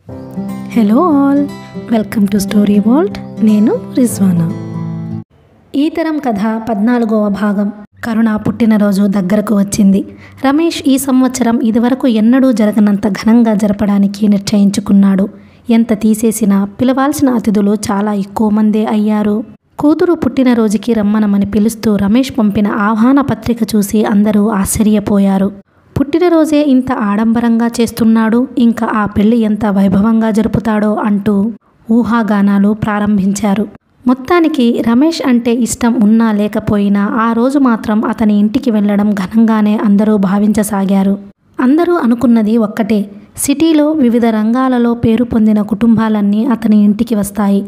Hello all, welcome to story world. నేను రిజ్వానా. ఈ తరం కథ 14వ భాగం. కరుణ పుట్టినరోజు దగ్గరకు వచ్చింది. రమేష్ ఈ సంవత్సరం ఇదివరకు ఎన్నడూ జరగనంత ఘనంగా జరపడానికి నిశ్చయించుకున్నాడు. ఎంత తీసేసినా పిలవాల్సిన అతిథులు చాలా ఎక్కువ మందే అయ్యారు. కూతురు పుట్టినరోజుకి రమ్మనమని పిలుస్తూ రమేష్ పంపిన ఆహ్వాన పత్రిక చూసి అందరూ ఆశ్చర్యపోయారు. పుట్టినరోజే ఇంత ఆడంబరంగా చేస్తున్నాడు, ఇంకా ఆ పెళ్లి ఎంత వైభవంగా జరుపుతాడో అంటూ ఊహాగానాలు ప్రారంభించారు. మొత్తానికి రమేష్ అంటే ఇష్టం ఉన్నా లేకపోయినా ఆ రోజు మాత్రం అతని ఇంటికి వెళ్ళడం ఘనంగానే అందరూ భావించసాగారు. అందరూ అనుకున్నది ఒక్కటే, సిటీలో వివిధ రంగాలలో పేరు పొందిన కుటుంబాలన్నీ అతని ఇంటికి వస్తాయి.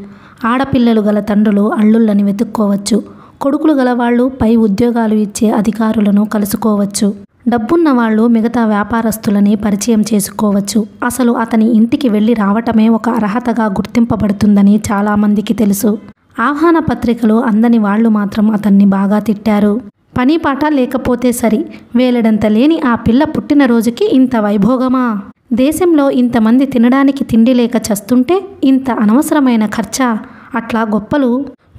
ఆడపిల్లలు గల తండ్రులు అల్లుళ్ళని వెతుక్కోవచ్చు, కొడుకులు గలవాళ్ళు పై ఉద్యోగాలు ఇచ్చే అధికారులను కలుసుకోవచ్చు, డబ్బున్న వాళ్ళు మిగతా వ్యాపారస్తులని పరిచయం చేసుకోవచ్చు. అసలు అతని ఇంటికి వెళ్ళి రావటమే ఒక అర్హతగా గుర్తింపబడుతుందని చాలామందికి తెలుసు. ఆహ్వాన పత్రికలు అందని వాళ్ళు మాత్రం అతన్ని బాగా తిట్టారు. పని పాట లేకపోతే సరి, వేలడంత లేని ఆ పిల్ల పుట్టినరోజుకి ఇంత వైభోగమా? దేశంలో ఇంతమంది తినడానికి తిండి లేక చస్తుంటే ఇంత అనవసరమైన ఖర్చా? అట్లా గొప్పలు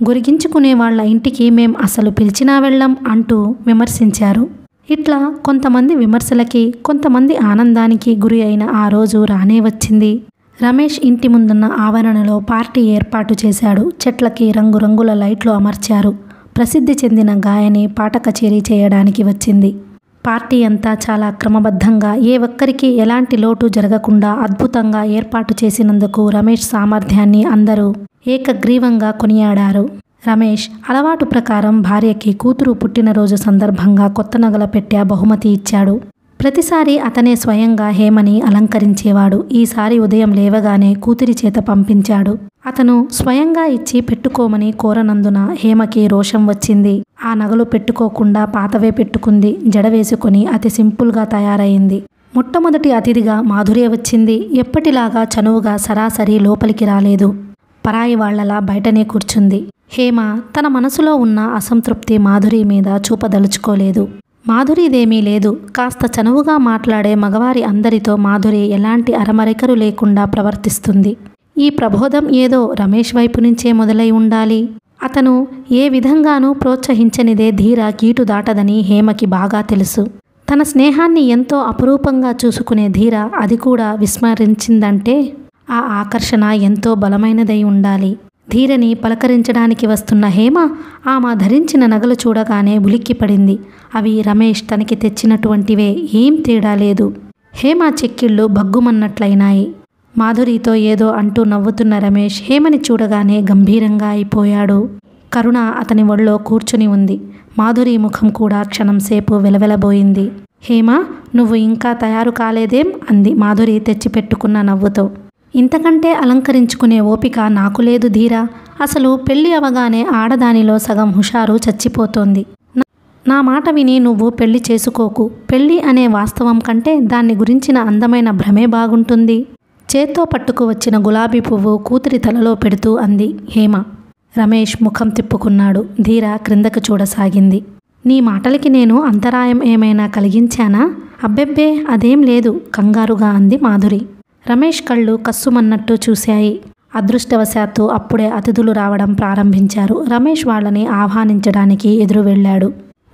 గురిగించుకునే వాళ్ళ ఇంటికి మేం అసలు పిలిచినా వెళ్ళం అంటూ విమర్శించారు. ఇట్లా కొంతమంది విమర్శలకి, కొంతమంది ఆనందానికి గురి అయిన ఆ రోజు రానే వచ్చింది. రమేష్ ఇంటి ముందున్న ఆవరణలో పార్టీ ఏర్పాటు చేశాడు. చెట్లకి రంగురంగుల లైట్లు అమర్చారు. ప్రసిద్ధి చెందిన గాయని పాట కచేరీ చేయడానికి వచ్చింది. పార్టీ అంతా చాలా క్రమబద్ధంగా, ఏ ఒక్కరికి ఎలాంటి లోటు జరగకుండా అద్భుతంగా ఏర్పాటు చేసినందుకు రమేష్ సామర్థ్యాన్ని అందరూ ఏకగ్రీవంగా కొనియాడారు. రమేష్ అలవాటు ప్రకారం భార్యకి కూతురు పుట్టినరోజు సందర్భంగా కొత్త నగల పెట్టె బహుమతి ఇచ్చాడు. ప్రతిసారి అతనే స్వయంగా హేమని అలంకరించేవాడు. ఈసారి ఉదయం లేవగానే కూతురి చేత పంపించాడు. అతను స్వయంగా ఇచ్చి పెట్టుకోమని కోరనందున హేమకి రోషం వచ్చింది. ఆ నగలు పెట్టుకోకుండా పాతవే పెట్టుకుంది. జడ వేసుకుని అతి సింపుల్గా తయారైంది. మొట్టమొదటి అతిథిగా మాధుర్య వచ్చింది. ఎప్పటిలాగా చనువుగా సరాసరి లోపలికి రాలేదు. పరాయి వాళ్లలా బయటనే కూర్చుంది. హేమ తన మనసులో ఉన్న అసంతృప్తి మాధురి మీద చూపదలుచుకోలేదు. మాధురిదేమీ లేదు. కాస్త చనువుగా మాట్లాడే మగవారి అందరితో మాధురి ఎలాంటి అరమరికలు లేకుండా ప్రవర్తిస్తుంది. ఈ ప్రబోధం ఏదో రమేష్ వైపు నుంచే మొదలై ఉండాలి. అతను ఏ విధంగానూ ప్రోత్సహించనిదే ధీర గీటు దాటదని హేమకి బాగా తెలుసు. తన స్నేహాన్ని ఎంతో అపురూపంగా చూసుకునే ధీర అది కూడా విస్మరించిందంటే ఆ ఆకర్షణ ఎంతో బలమైనదై ఉండాలి. ధీరని పలకరించడానికి వస్తున్న హేమ ఆమె ధరించిన నగలు చూడగానే ఉలిక్కిపడింది. అవి రమేష్ తనకి తెచ్చినటువంటివే, ఏం తేడా లేదు. హేమ చెక్కిళ్ళు భగ్గుమన్నట్లయినాయి. మాధురితో ఏదో అంటూ నవ్వుతున్న రమేష్ హేమని చూడగానే గంభీరంగా అయిపోయాడు. కరుణ అతని ఒళ్ళో కూర్చుని ఉంది. మాధురి ముఖం కూడా క్షణంసేపు వెలవెలబోయింది. హేమ, నువ్వు ఇంకా తయారు కాలేదేం అంది మాధురి తెచ్చిపెట్టుకున్న నవ్వుతో. ఇంతకంటే అలంకరించుకునే ఓపిక నాకు లేదు ధీరా. అసలు పెళ్ళి అవగానే ఆడదానిలో సగం హుషారు చచ్చిపోతోంది. నా మాట విని నువ్వు పెళ్లి చేసుకోకు. పెళ్ళి అనే వాస్తవం కంటే దాన్ని గురించిన అందమైన భ్రమే బాగుంటుంది. చేత్తో పట్టుకు వచ్చిన గులాబీ పువ్వు కూతురి తలలో పెడుతూ అంది హేమ. రమేష్ ముఖం తిప్పుకున్నాడు. ధీర క్రిందకు చూడసాగింది. నీ మాటలకి నేను అంతరాయం ఏమైనా కలిగించానా? అబ్బెబ్బే, అదేం లేదు కంగారుగా అంది మాధురి. రమేష్ కళ్ళు కస్సుమన్నట్టు చూశాయి. అదృష్టవశాత్తు అప్పుడే అతిథులు రావడం ప్రారంభించారు. రమేష్ వాళ్ళని ఆహ్వానించడానికి ఎదురు వెళ్ళాడు.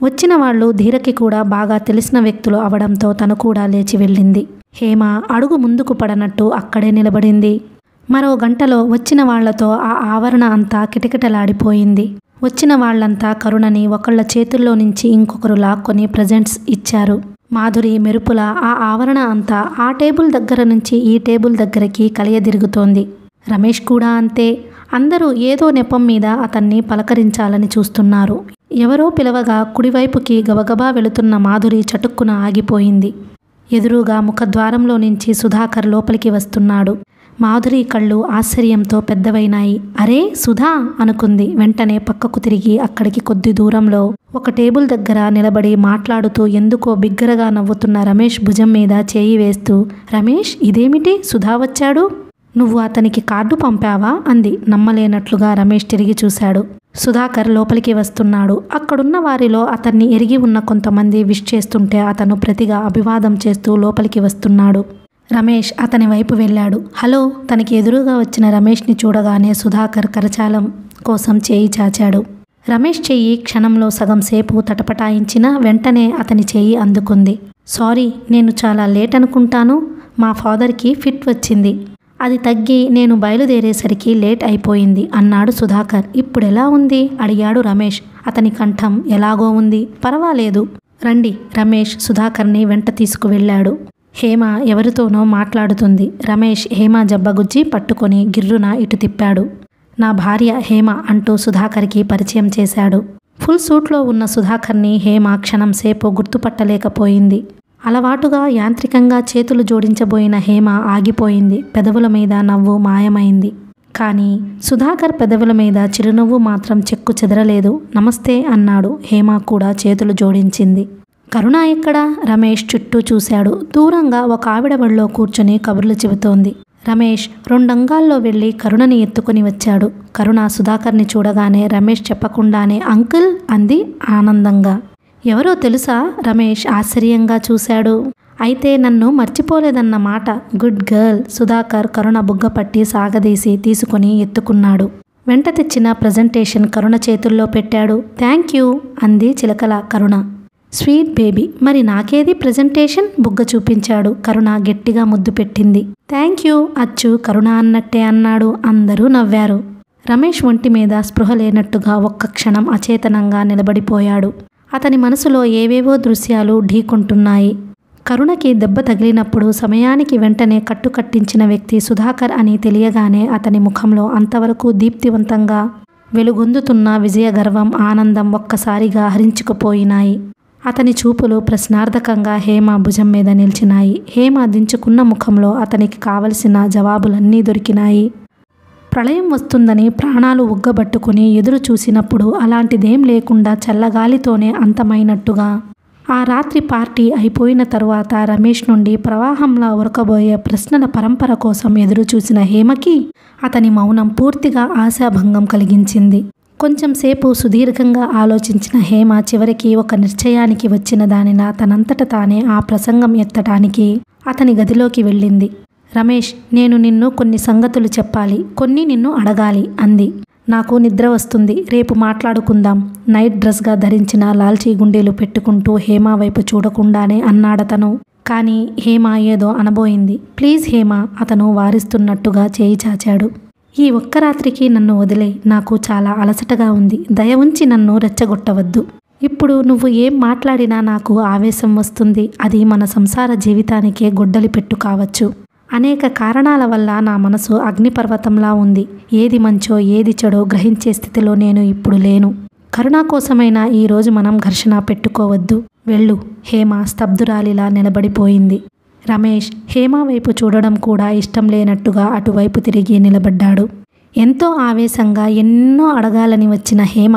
వచ్చిన వాళ్ళు ధీరకి కూడా బాగా తెలిసిన వ్యక్తులు అవడంతో తను కూడా లేచి వెళ్ళింది. హేమ అడుగు ముందుకు పడనట్టు అక్కడే నిలబడింది. మరో గంటలో వచ్చిన వాళ్లతో ఆ ఆవరణ అంతా కిటకిటలాడిపోయింది. వచ్చిన వాళ్లంతా కరుణని ఒకళ్ళ చేతుల్లో నుంచి ఇంకొకరు లాక్కొని ప్రజెంట్స్ ఇచ్చారు. మాధురి మెరుపుల ఆ ఆవరణ అంతా ఆ టేబుల్ దగ్గర నుంచి ఈ టేబుల్ దగ్గరికి కలియదిరుగుతోంది. రమేష్ కూడా అంతే. అందరూ ఏదో నెపం మీద అతన్ని పలకరించాలని చూస్తున్నారు. ఎవరో పిలవగా కుడివైపుకి గబగబా వెళుతున్న మాధురి చటుక్కున ఆగిపోయింది. ఎదురుగా ముఖద్వారంలో నుంచి సుధాకర్ లోపలికి వస్తున్నాడు. మాధురి కళ్ళు ఆశ్చర్యంతో పెద్దవైనాయి. అరే సుధా అనుకుంది. వెంటనే పక్కకు తిరిగి అక్కడికి కొద్ది దూరంలో ఒక టేబుల్ దగ్గర నిలబడి మాట్లాడుతూ ఎందుకో బిగ్గరగా నవ్వుతున్న రమేష్ భుజం మీద చేయి వేస్తూ, రమేష్, ఇదేమిటి సుధా వచ్చాడు? నువ్వు అతనికి కార్డు పంపావా అంది. నమ్మలేనట్లుగా రమేష్ తిరిగి చూశాడు. సుధాకర్ లోపలికి వస్తున్నాడు. అక్కడున్న వారిలో అతన్ని ఎరిగి ఉన్న కొంతమంది విష్ చేస్తుంటే అతను ప్రతిగా అభివాదం చేస్తూ లోపలికి వస్తున్నాడు. రమేష్ అతని వైపు వెళ్ళాడు. హలో. తనకి ఎదురుగా వచ్చిన రమేష్ని చూడగానే సుధాకర్ కరచాలం కోసం చేయి చాచాడు. రమేష్ చెయ్యి క్షణంలో సగం సేపు తటపటాయించినా వెంటనే అతని చెయ్యి అందుకుంది. సారీ, నేను చాలా లేట్ అనుకుంటాను. మా ఫాదర్కి ఫిట్ వచ్చింది. అది తగ్గి నేను బయలుదేరేసరికి లేట్ అయిపోయింది అన్నాడు సుధాకర్. ఇప్పుడెలా ఉంది అడిగాడు రమేష్. అతని కంఠం ఎలాగో ఉంది. పర్వాలేదు, రండి. రమేష్ సుధాకర్ని వెంట తీసుకువెళ్ళాడు. హేమ ఎవరితోనో మాట్లాడుతుంది. రమేష్ హేమ జబ్బగుజ్జి పట్టుకొని గిర్రున ఇటు తిప్పాడు. నా భార్య హేమ అంటూ సుధాకర్కి పరిచయం చేశాడు. ఫుల్ సూట్లో ఉన్న సుధాకర్ని హేమ క్షణం సేపు గుర్తుపట్టలేకపోయింది. అలవాటుగా యాంత్రికంగా చేతులు జోడించబోయిన హేమ ఆగిపోయింది. పెదవుల మీద నవ్వు మాయమైంది. కానీ సుధాకర్ పెదవుల మీద చిరునవ్వు మాత్రం చెక్కు చెదరలేదు. నమస్తే అన్నాడు. హేమ కూడా చేతులు జోడించింది. కరుణ ఎక్కడా? రమేష్ చుట్టూ చూశాడు. దూరంగా ఒక ఆవిడ బడిలో కూర్చుని కబుర్లు చెబుతోంది. రమేష్ రెండంగాల్లో వెళ్ళి కరుణని ఎత్తుకుని వచ్చాడు. కరుణ సుధాకర్ని చూడగానే రమేష్ చెప్పకుండానే అంకుల్ అంది ఆనందంగా. ఎవరో తెలుసా? రమేష్ ఆశ్చర్యంగా చూశాడు. అయితే నన్ను మర్చిపోలేదన్నమాట. Good girl. సుధాకర్ కరుణ బుగ్గపట్టి సాగదీసి తీసుకుని ఎత్తుకున్నాడు. వెంట తెచ్చిన ప్రజెంటేషన్ కరుణ చేతుల్లో పెట్టాడు. థ్యాంక్ యూ అంది చిలకల కరుణ. Sweet baby. మరి నాకేది ప్రజెంటేషన్? బుగ్గ చూపించాడు. కరుణ గట్టిగా ముద్దు పెట్టింది. థ్యాంక్ యూ అచ్చు కరుణ అన్నట్టే అన్నాడు. అందరూ నవ్వారు. రమేష్ ఒంటి మీద స్పృహ లేనట్టుగా ఒక్క క్షణం అచేతనంగా నిలబడిపోయాడు. అతని మనసులో ఏవేవో దృశ్యాలు ఢీకొంటున్నాయి. కరుణకి దెబ్బ తగిలినప్పుడు సమయానికి వెంటనే కట్టించిన వ్యక్తి సుధాకర్ అని తెలియగానే అతని ముఖంలో అంతవరకు దీప్తివంతంగా వెలుగొందుతున్న విజయ గర్వం, ఆనందం ఒక్కసారిగా హరించుకుపోయినాయి. అతని చూపులు ప్రశ్నార్థకంగా హేమ భుజం మీద నిలిచినాయి. హేమ దించుకున్న ముఖంలో అతనికి కావలసిన జవాబులన్నీ దొరికినాయి. ప్రళయం వస్తుందని ప్రాణాలు ఉగ్గబట్టుకుని ఎదురు చూసినప్పుడు అలాంటిదేం లేకుండా చల్లగాలితోనే అంతమైనట్టుగా ఆ రాత్రి పార్టీ అయిపోయిన తరువాత రమేష్ నుండి ప్రవాహంలా ఉరకబోయే ప్రశ్నల పరంపర కోసం ఎదురు చూసిన హేమకి అతని మౌనం పూర్తిగా ఆశాభంగం కలిగించింది. కొంచెం సేపు సుదీర్ఘంగా ఆలోచించిన హేమ చివరికి ఒక నిశ్చయానికి వచ్చిన దానిన తనంతట తానే ఆ ప్రసంగం ఎత్తటానికి అతని గదిలోకి వెళ్ళింది. రమేష్, నేను నిన్ను కొన్ని సంగతులు చెప్పాలి, కొన్ని నిన్ను అడగాలి అంది. నాకు నిద్ర వస్తుంది, రేపు మాట్లాడుకుందాం. నైట్ డ్రెస్గా ధరించిన లాల్చీ గుండీలు పెట్టుకుంటూ హేమ వైపు చూడకుండానే అన్నాడతను. కానీ హేమ ఏదో అనబోయింది. ప్లీజ్ హేమ, అతను వారిస్తున్నట్టుగా చేయి చాచాడు. ఈ ఒక్క రాత్రికి నన్ను వదిలే. నాకు చాలా అలసటగా ఉంది. దయ ఉంచి నన్ను రెచ్చగొట్టవద్దు. ఇప్పుడు నువ్వు ఏం మాట్లాడినా నాకు ఆవేశం వస్తుంది. అది మన సంసార జీవితానికే గొడ్డలి పెట్టు కావచ్చు. అనేక కారణాల వల్ల నా మనసు అగ్నిపర్వతంలా ఉంది. ఏది మంచో ఏది చెడో గ్రహించే స్థితిలో నేను ఇప్పుడు లేను. కరుణ కోసమైనా ఈరోజు మనం ఘర్షణ పెట్టుకోవద్దు. వెళ్ళు. హేమ స్తబ్దురాలిలా నిలబడిపోయింది. రమేష్ హేమ వైపు చూడడం కూడా ఇష్టం లేనట్టుగా అటువైపు తిరిగి నిలబడ్డాడు. ఎంతో ఆవేశంగా ఎన్నో అడగాలని వచ్చిన హేమ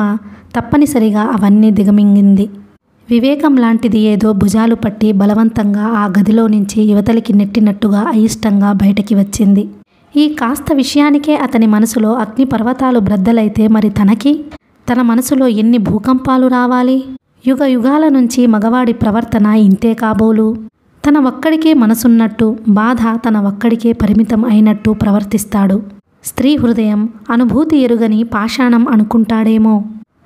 తప్పనిసరిగా అవన్నీ దిగమింగింది. వివేకం లాంటిది ఏదో భుజాలు పట్టి బలవంతంగా ఆ గదిలో నుంచి యువతలికి నెట్టినట్టుగా అయిష్టంగా బయటకి వచ్చింది. ఈ కాస్త విషయానికే అతని మనసులో అగ్నిపర్వతాలు బ్రద్దలైతే మరి తనకి? తన మనసులో ఎన్ని భూకంపాలు రావాలి? యుగ యుగాల నుంచి మగవాడి ప్రవర్తన ఇంతే కాబోలు. తన ఒక్కడికే మనసున్నట్టు, బాధ తన ఒక్కడికే పరిమితం అయినట్టు ప్రవర్తిస్తాడు. స్త్రీ హృదయం అనుభూతి ఎరుగని పాషాణం అనుకుంటాడేమో.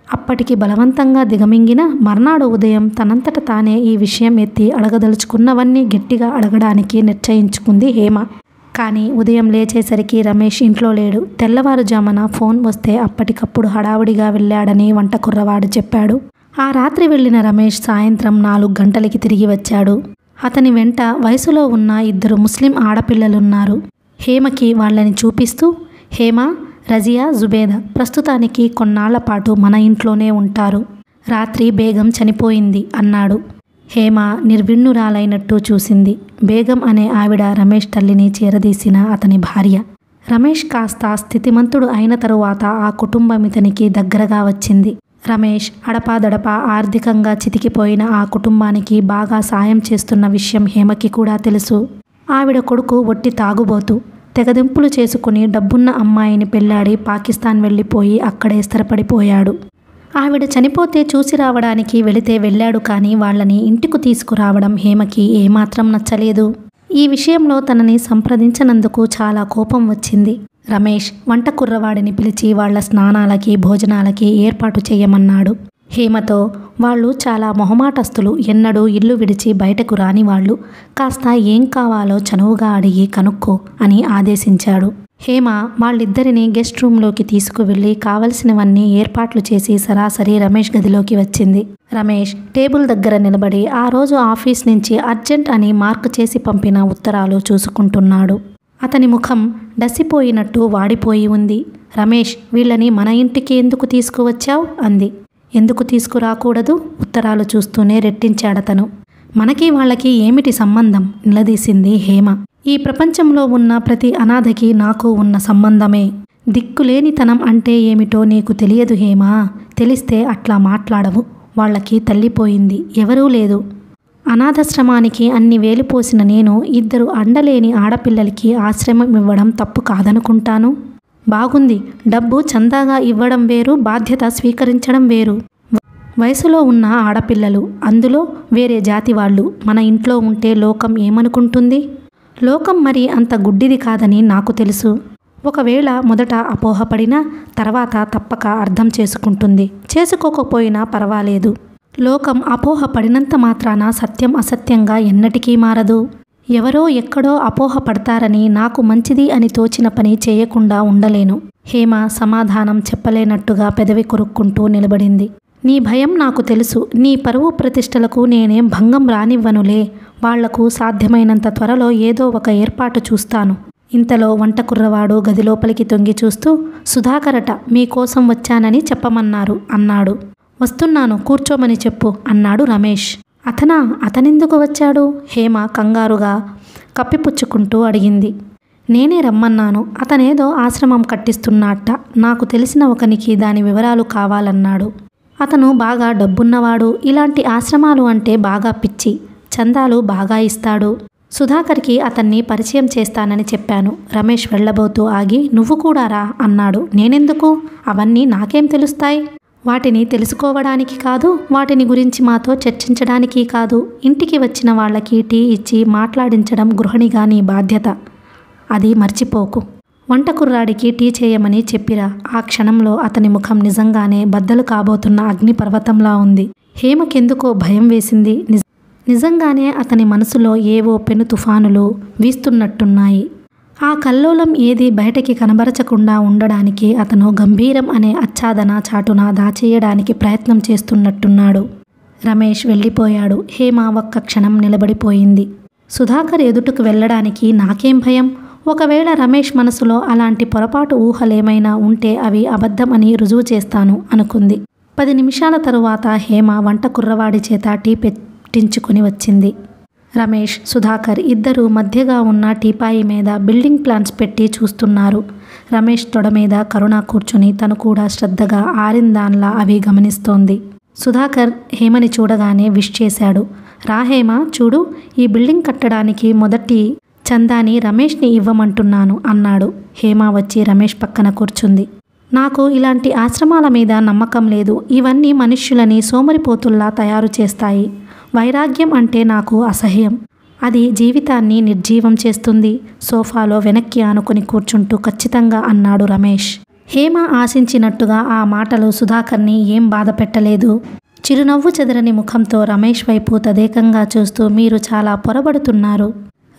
అప్పటికి బలవంతంగా దిగమింగిన మర్నాడు ఉదయం తనంతట తానే ఈ విషయం ఎత్తి అడగదలుచుకున్నవన్నీ గట్టిగా అడగడానికి నిశ్చయించుకుంది హేమ. కానీ ఉదయం లేచేసరికి రమేష్ ఇంట్లో లేడు. తెల్లవారుజామున ఫోన్ వస్తే అప్పటికప్పుడు హడావుడిగా వెళ్ళాడని వంట కుర్రవాడు చెప్పాడు. ఆ రాత్రి వెళ్ళిన రమేష్ సాయంత్రం 4 గంటలకి తిరిగి వచ్చాడు. అతని వెంట వయసులో ఉన్న 2 ముస్లిం ఆడపిల్లలున్నారు. హేమకి వాళ్ళని చూపిస్తూ, హేమ, రజియా, జుబేదా ప్రస్తుతానికి కొన్నాళ్ల పాటు మన ఇంట్లోనే ఉంటారు. రాత్రి బేగం చనిపోయింది అన్నాడు. హేమ నిర్విణ్ణురాలైనట్టు చూసింది. బేగం అనే ఆవిడ రమేష్ తల్లిని చేరదీసిన అతని భార్య. రమేష్ కాస్త స్థితిమంతుడు అయిన తరువాత ఆ కుటుంబం ఇతనికి దగ్గరగా వచ్చింది. రమేష్ అడపాదడపా ఆర్థికంగా చితికిపోయిన ఆ కుటుంబానికి బాగా సాయం చేస్తున్న విషయం హేమకి కూడా తెలుసు. ఆవిడ కొడుకు ఒట్టి తాగుబోతు. తెగదెంపులు చేసుకుని డబ్బున్న అమ్మాయిని పెళ్లాడి పాకిస్తాన్ వెళ్ళిపోయి అక్కడే స్థిరపడిపోయాడు. ఆవిడ చనిపోతే చూసి రావడానికి వెళితే వెళ్ళాడు. కానీ వాళ్ళని ఇంటికి తీసుకురావడం హేమకి ఏమాత్రం నచ్చలేదు. ఈ విషయంలో తనని సంప్రదించనందుకు చాలా కోపం వచ్చింది. రమేష్ వంట కుర్రవాడిని పిలిచి వాళ్ల స్నానాలకి భోజనాలకి ఏర్పాటు చేయమన్నాడు. హేమతో వాళ్ళు చాలా మొహమాటస్తులు, ఎన్నడూ ఇల్లు విడిచి బయటకు రాని వాళ్ళు, కాస్త ఏం కావాలో చనువుగా అడిగి కనుక్కో అని ఆదేశించాడు. హేమ వాళ్ళిద్దరిని గెస్ట్ రూమ్లోకి తీసుకువెళ్ళి కావలసినవన్నీ ఏర్పాట్లు చేసి సరాసరి రమేష్ గదిలోకి వచ్చింది. రమేష్ టేబుల్ దగ్గర నిలబడి ఆ రోజు ఆఫీస్ నుంచి అర్జెంట్ అని మార్క్ చేసి పంపిన ఉత్తరాలు చూసుకుంటున్నాడు. అతని ముఖం డసిపోయినట్టు వాడిపోయి ఉంది. రమేష్, వీళ్ళని మన ఇంటికి ఎందుకు తీసుకువచ్చావు అంది. ఎందుకు తీసుకురాకూడదు? ఉత్తరాలు చూస్తూనే రెట్టించాడతను. మనకి వాళ్ళకి ఏమిటి సంబంధం? నిలదీసింది హేమ. ఈ ప్రపంచంలో ఉన్న ప్రతి అనాథకి నాకు ఉన్న సంబంధమే. దిక్కులేనితనం అంటే ఏమిటో నీకు తెలియదు హేమా. తెలిస్తే అట్లా మాట్లాడవు. వాళ్ళకి తల్లిపోయింది, ఎవరూ లేదు. అనాథాశ్రమానికి అన్ని వేలిపోసిన నేను 2 అండలేని ఆడపిల్లలకి ఆశ్రమం ఇవ్వడం తప్పు కాదనుకుంటాను. బాగుంది, డబ్బు చందాగా ఇవ్వడం వేరు, బాధ్యత స్వీకరించడం వేరు. వయసులో ఉన్న ఆడపిల్లలు, అందులో వేరే జాతి వాళ్ళు మన ఇంట్లో ఉంటే లోకం ఏమనుకుంటుంది? లోకం మరి అంత గుడ్డిది కాదని నాకు తెలుసు. ఒకవేళ మొదట అపోహపడినా తర్వాత తప్పక అర్థం చేసుకుంటుంది. చేసుకోకపోయినా పర్వాలేదు. లోకం అపోహపడినంత మాత్రాన సత్యం అసత్యంగా ఎన్నటికీ మారదు. ఎవరో ఎక్కడో అపోహపడతారని నాకు మంచిది అని తోచిన పని చేయకుండా ఉండలేను. హేమ సమాధానం చెప్పలేనట్టుగా పెదవి కొరుక్కుంటూ నిలబడింది. నీ భయం నాకు తెలుసు. నీ పరువు ప్రతిష్టలకు నేనేం భంగం రానివ్వనులే. వాళ్లకు సాధ్యమైనంత త్వరలో ఏదో ఒక ఏర్పాటు చూస్తాను. ఇంతలో వంట కుర్రవాడు గదిలోపలికి తొంగి చూస్తూ, సుధాకరట మీకోసం వచ్చానని చెప్పమన్నారు అన్నాడు. వస్తున్నాను, కూర్చోమని చెప్పు అన్నాడు రమేష్. అతనెందుకు వచ్చాడు? హేమ కంగారుగా కప్పిపుచ్చుకుంటూ అడిగింది. నేనే రమ్మన్నాను. అతనేదో ఆశ్రమం కట్టిస్తున్నట్ట. నాకు తెలిసిన ఒకనికి దాని వివరాలు కావాలన్నాడు. అతను బాగా డబ్బున్నవాడు. ఇలాంటి ఆశ్రమాలు అంటే బాగా పిచ్చి. చందాలు బాగా ఇస్తాడు. సుధాకర్కి అతన్ని పరిచయం చేస్తానని చెప్పాను. రమేష్ వెళ్ళబోతూ ఆగి, నువ్వు కూడా రా అన్నాడు. నేనెందుకు? అవన్నీ నాకేం తెలుస్తాయి? వాటిని తెలుసుకోవడానికి కాదు, వాటిని గురించి మాతో చర్చించడానికి కాదు. ఇంటికి వచ్చిన వాళ్ళకి టీ ఇచ్చి మాట్లాడించడం గృహిణిగా నీ బాధ్యత. అది మర్చిపోకు. వంట కుర్రాడికి టీ చేయమని చెప్పిరా. ఆ క్షణంలో అతని ముఖం నిజంగానే బద్దలు కాబోతున్న అగ్నిపర్వతంలా ఉంది. హేమకెందుకో భయం వేసింది. నిజంగానే అతని మనసులో ఏవో పెను తుఫానులు వీస్తున్నట్టున్నాయి. ఆ కల్లోలం ఏది బయటకి కనబరచకుండా ఉండడానికి అతను గంభీరం అనే ఆచ్ఛాదన చాటున దాచేయడానికి ప్రయత్నం చేస్తున్నట్టున్నాడు. రమేష్ వెళ్ళిపోయాడు. హేమ ఒక్క క్షణం నిలబడిపోయింది. సుధాకర్ ఎదుటకు వెళ్ళడానికి నాకేం భయం? ఒకవేళ రమేష్ మనసులో అలాంటి పొరపాటు ఊహలేమైనా ఉంటే అవి అబద్ధం అని రుజువు చేస్తాను అనుకుంది. 10 నిమిషాల తరువాత హేమ వంట కుర్రవాడి చేత టీ పెట్టించుకుని వచ్చింది. రమేష్, సుధాకర్ ఇద్దరూ మధ్యగా ఉన్న టీపాయి మీద బిల్డింగ్ ప్లాన్స్ పెట్టి చూస్తున్నారు. రమేష్ తొడ మీద కరుణ కూర్చుని తను కూడా శ్రద్ధగా ఆరిందాన్లా అవి గమనిస్తోంది. సుధాకర్ హేమని చూడగానే విష్ చేశాడు. రా హేమ, చూడు, ఈ బిల్డింగ్ కట్టడానికి మొదటి చందాని రమేష్ని ఇవ్వమంటున్నాను అన్నాడు. హేమ వచ్చి రమేష్ పక్కన కూర్చుంది. నాకు ఇలాంటి ఆశ్రమాల మీద నమ్మకం లేదు. ఇవన్నీ మనుష్యులని సోమరిపోతుల్లా తయారు చేస్తాయి. వైరాగ్యం అంటే నాకు అసహ్యం. అది జీవితాన్ని నిర్జీవం చేస్తుంది. సోఫాలో వెనక్కి ఆనుకుని కూర్చుంటూ ఖచ్చితంగా అన్నాడు రమేష్. హేమ ఆశించినట్టుగా ఆ మాటలు సుధాకర్ని ఏం బాధ పెట్టలేదు. చిరునవ్వు చెదరని ముఖంతో రమేష్ వైపు తదేకంగా చూస్తూ, మీరు చాలా పొరబడుతున్నారు.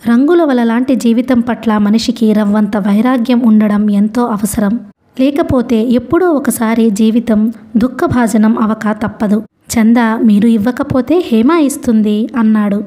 రంగుల వలలాంటి జీవితం పట్ల మనిషికి రవ్వంత వైరాగ్యం ఉండడం ఎంతో అవసరం. లేకపోతే ఎప్పుడో ఒకసారి జీవితం దుఃఖభాజనం అవక తప్పదు. చందా మీరు ఇవ్వకపోతే హేమ ఇస్తుంది అన్నాడు.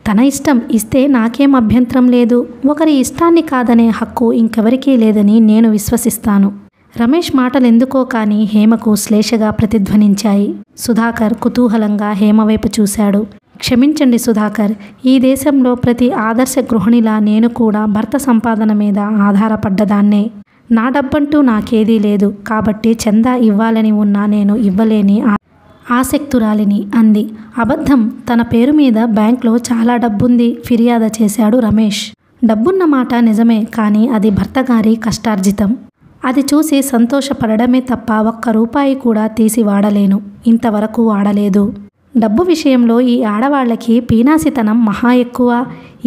తన ఇష్టం, ఇస్తే నాకేం అభ్యంతరం లేదు. ఒకరి ఇష్టాన్ని కాదనే హక్కు ఇంకెవరికీ లేదని నేను విశ్వసిస్తాను. రమేష్ మాటలెందుకో కానీ హేమకు శ్లేషగా ప్రతిధ్వనించాయి. సుధాకర్ కుతూహలంగా హేమ వైపు చూశాడు. క్షమించండి సుధాకర్, ఈ దేశంలో ప్రతి ఆదర్శ గృహిణిలా నేను కూడా భర్త సంపాదన మీద ఆధారపడ్డదాన్నే. నా డబ్బంటూ నాకేదీ లేదు. కాబట్టి చందా ఇవ్వాలని ఉన్నా నేను ఇవ్వలేని ఆసక్తురాలిని అంది. అబద్ధం, తన పేరు మీద బ్యాంక్లో చాలా డబ్బుంది ఫిర్యాదు చేశాడు రమేష్. డబ్బున్న మాట నిజమే, కానీ అది భర్తగారి కష్టార్జితం. అది చూసి సంతోషపడడమే తప్ప ఒక్క రూపాయి కూడా తీసి వాడలేను. ఇంతవరకు వాడలేదు. డబ్బు విషయంలో ఈ ఆడవాళ్ళకి పీనాసితనం మహా ఎక్కువ.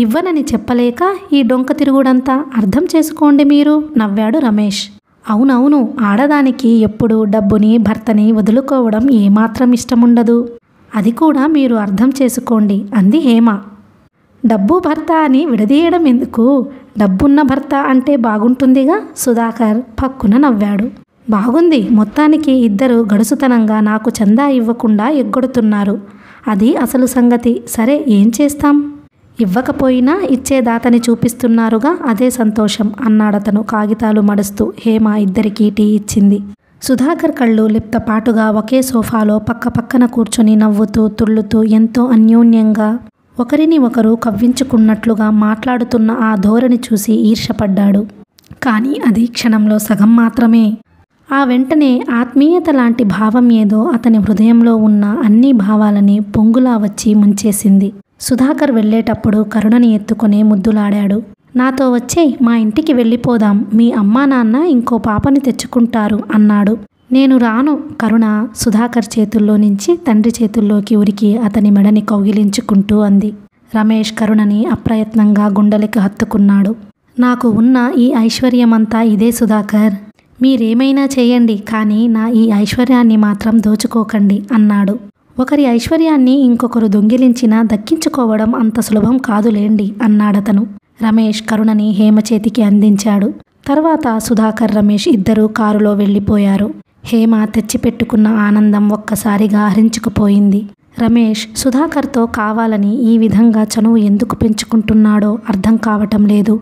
ఇవ్వనని చెప్పలేక ఈ డొంక తిరుగుడంతా. అర్థం చేసుకోండి మీరు, నవ్వాడు రమేష్. అవునవును, ఆడదానికి ఎప్పుడూ డబ్బుని భర్తని వదులుకోవడం ఏమాత్రం ఇష్టముండదు. అది కూడా మీరు అర్థం చేసుకోండి అంది హేమ. డబ్బు భర్త అని విడదీయడం ఎందుకు? డబ్బున్న భర్త అంటే బాగుంటుందిగా. సుధాకర్ పక్కున నవ్వాడు. బాగుంది. మొత్తానికి ఇద్దరు గడుసుతనంగా నాకు చందా ఇవ్వకుండా ఎగ్గొడుతున్నారు. అది అసలు సంగతి. సరే, ఏం చేస్తాం? ఇవ్వకపోయినా ఇచ్చేదాతని చూపిస్తున్నారుగా, అదే సంతోషం అన్నాడతను కాగితాలు మడుస్తూ. హేమ ఇద్దరికీ టీ ఇచ్చింది. సుధాకర్ కళ్ళు లిప్తపాటుగా ఒకే సోఫాలో పక్కపక్కన కూర్చొని నవ్వుతూ తుళ్ళుతూ ఎంతో అన్యోన్యంగా ఒకరిని ఒకరు కవ్వించుకున్నట్లుగా మాట్లాడుతున్న ఆ ధోరణి చూసి ఈర్షపడ్డాడు. కానీ అది క్షణంలో సగం మాత్రమే. ఆ వెంటనే ఆత్మీయత లాంటి భావం ఏదో అతని హృదయంలో ఉన్న అన్ని భావాలని పొంగులా వచ్చి ముంచేసింది. సుధాకర్ వెళ్ళేటప్పుడు కరుణని ఎత్తుకునే ముద్దులాడాడు. నాతో వచ్చేయ్, మా ఇంటికి వెళ్ళిపోదాం. మీ అమ్మా నాన్న ఇంకో పాపని తెచ్చుకుంటారు అన్నాడు. నేను రాను. కరుణ సుధాకర్ చేతుల్లో నుంచి తండ్రి చేతుల్లోకి ఉరికి అతని మెడని కౌగిలించుకుంటూ అంది. రమేష్ కరుణని అప్రయత్నంగా గుండెలకి హత్తుకున్నాడు. నాకు ఉన్న ఈ ఐశ్వర్యమంతా ఇదే సుధాకర్. మీరేమైనా చేయండి, కానీ నా ఈ ఐశ్వర్యాన్ని మాత్రం దోచుకోకండి అన్నాడు. ఒకరి ఐశ్వర్యాన్ని ఇంకొకరు దొంగిలించినా దక్కించుకోవడం అంత సులభం కాదులేండి అన్నాడతను. రమేష్ కరుణని హేమ చేతికి అందించాడు. తర్వాత సుధాకర్ రమేష్ ఇద్దరూ కారులో వెళ్ళిపోయారు. హేమ తెచ్చిపెట్టుకున్న ఆనందం ఒక్కసారిగా హరించుకుపోయింది. రమేష్ సుధాకర్తో కావాలని ఈ విధంగా చనువు ఎందుకు పెంచుకుంటున్నాడో అర్థం కావటం లేదు.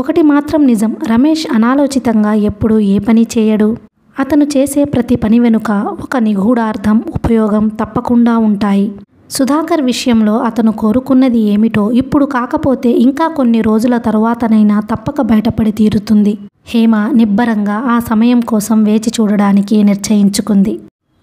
ఒకటి మాత్రం నిజం, రమేష్ అనాలోచితంగా ఎప్పుడూ ఏ పని చేయడు. అతను చేసే ప్రతి పని వెనుక ఒక నిగూఢార్థం, ఉపయోగం తప్పకుండా ఉంటాయి. సుధాకర్ విషయంలో అతను కోరుకున్నది ఏమిటో ఇప్పుడు కాకపోతే ఇంకా కొన్ని రోజుల తరువాతనైనా తప్పక బయటపడి తీరుతుంది. హేమ నిబ్బరంగా ఆ సమయం కోసం వేచి చూడడానికి నిశ్చయించుకుంది.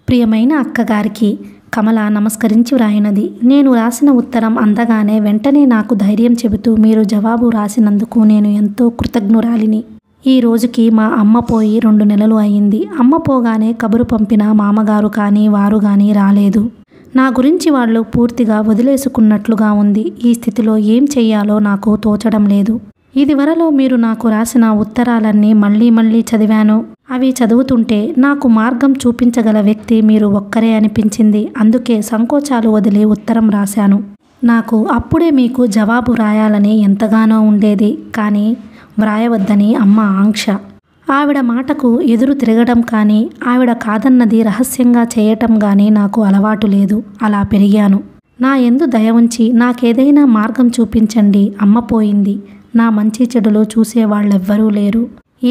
ప్రియమైన అక్కగారికి కమల నమస్కరించి వ్రాయినది. నేను రాసిన ఉత్తరం అందగానే వెంటనే నాకు ధైర్యం చెబుతూ మీరు జవాబు రాసినందుకు నేను ఎంతో కృతజ్ఞురాలిని. ఈ రోజుకి మా అమ్మ పోయి 2 నెలలు అయింది. అమ్మ పోగానే కబురు పంపిన మామగారు కానీ వారు కానీ రాలేదు. నా గురించి వాళ్ళు పూర్తిగా వదిలేసుకున్నట్లుగా ఉంది. ఈ స్థితిలో ఏం చెయ్యాలో నాకు తోచడం లేదు. ఇదివరలో మీరు నాకు రాసిన ఉత్తరాలన్నీ మళ్ళీ చదివాను. అవి చదువుతుంటే నాకు మార్గం చూపించగల వ్యక్తి మీరు ఒక్కరే అనిపించింది. అందుకే సంకోచాలు వదిలి ఉత్తరం రాశాను. నాకు అప్పుడే మీకు జవాబు రాయాలని ఎంతగానో ఉండేది. కానీ వ్రాయవద్దని అమ్మ ఆంక్ష. ఆవిడ మాటకు ఎదురు తిరగడం కానీ, ఆవిడ కాదన్నది రహస్యంగా చేయటం కానీ నాకు అలవాటు లేదు. అలా పెరిగాను. నా యందు దయ ఉంచి నాకేదైనా మార్గం చూపించండి. అమ్మ పోయింది. నా మంచి చెడులు చూసేవాళ్ళెవ్వరూ లేరు.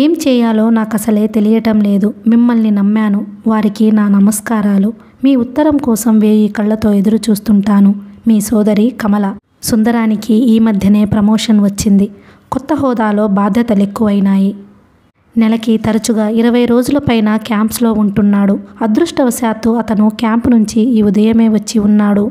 ఏం చేయాలో నాకసలే తెలియటం లేదు. మిమ్మల్ని నమ్మాను. వారికి నా నమస్కారాలు. మీ ఉత్తరం కోసం 1000 కళ్ళతో ఎదురు చూస్తుంటాను. మీ సోదరి కమల. సుందరానికి ఈ మధ్యనే ప్రమోషన్ వచ్చింది. కొత్త హోదాలో బాధ్యతలెక్కువైనాయి. నెలకి తరచుగా 20 రోజుల పైన క్యాంప్స్లో ఉంటున్నాడు. అదృష్టవశాత్తు అతను క్యాంపు నుంచి ఈ ఉదయమే వచ్చి ఉన్నాడు.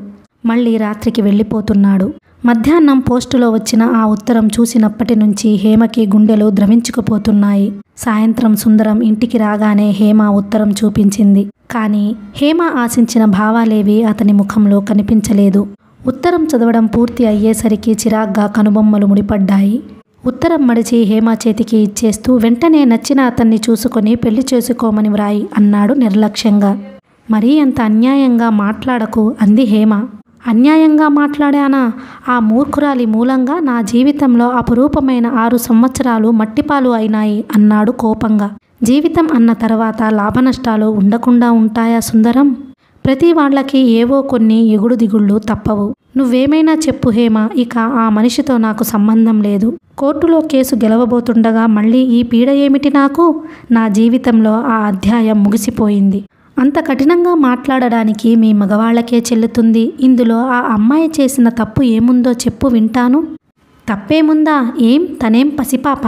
మళ్ళీ రాత్రికి వెళ్ళిపోతున్నాడు. మధ్యాహ్నం పోస్టులో వచ్చిన ఆ ఉత్తరం చూసినప్పటి నుంచి హేమకి గుండెలు ద్రవించుకుపోతున్నాయి. సాయంత్రం సుందరం ఇంటికి రాగానే హేమ ఉత్తరం చూపించింది. కానీ హేమ ఆశించిన భావాలేవి అతని ముఖంలో కనిపించలేదు. ఉత్తరం చదవడం పూర్తి అయ్యేసరికి చిరాగ్గా కనుబొమ్మలు ముడిపడ్డాయి. ఉత్తరం మడిచి హేమ చేతికి ఇచ్చేస్తూ వెంటనే నచ్చిన అతన్ని చూసుకొని పెళ్లి చేసుకోమని వ్రాయి అన్నాడు నిర్లక్ష్యంగా. మరీ అంత అన్యాయంగా మాట్లాడకు అంది హేమ. అన్యాయంగా మాట్లాడానా? ఆ మూర్ఖురాలి మూలంగా నా జీవితంలో అపురూపమైన 6 సంవత్సరాలు మట్టిపాలు అయినాయి అన్నాడు కోపంగా. జీవితం అన్న తర్వాత లాభనష్టాలు ఉండకుండా ఉంటాయా సుందరం? ప్రతి వాళ్ళకి ఏవో కొన్ని ఎగుడు దిగుళ్ళు తప్పవు. నువ్వేమైనా చెప్పు హేమ. ఇక ఆ మనిషితో నాకు సంబంధం లేదు. కోర్టులో కేసు గెలవబోతుండగా మళ్ళీ ఈ పీడ ఏమిటి నాకు? నా జీవితంలో ఆ అధ్యాయం ముగిసిపోయింది. అంత కఠినంగా మాట్లాడడానికి మీ మగవాళ్లకే చెల్లుతుంది. ఇందులో ఆ అమ్మాయి చేసిన తప్పు ఏముందో చెప్పు వింటాను. తప్పేముందా? ఏం తనేం పసిపాప?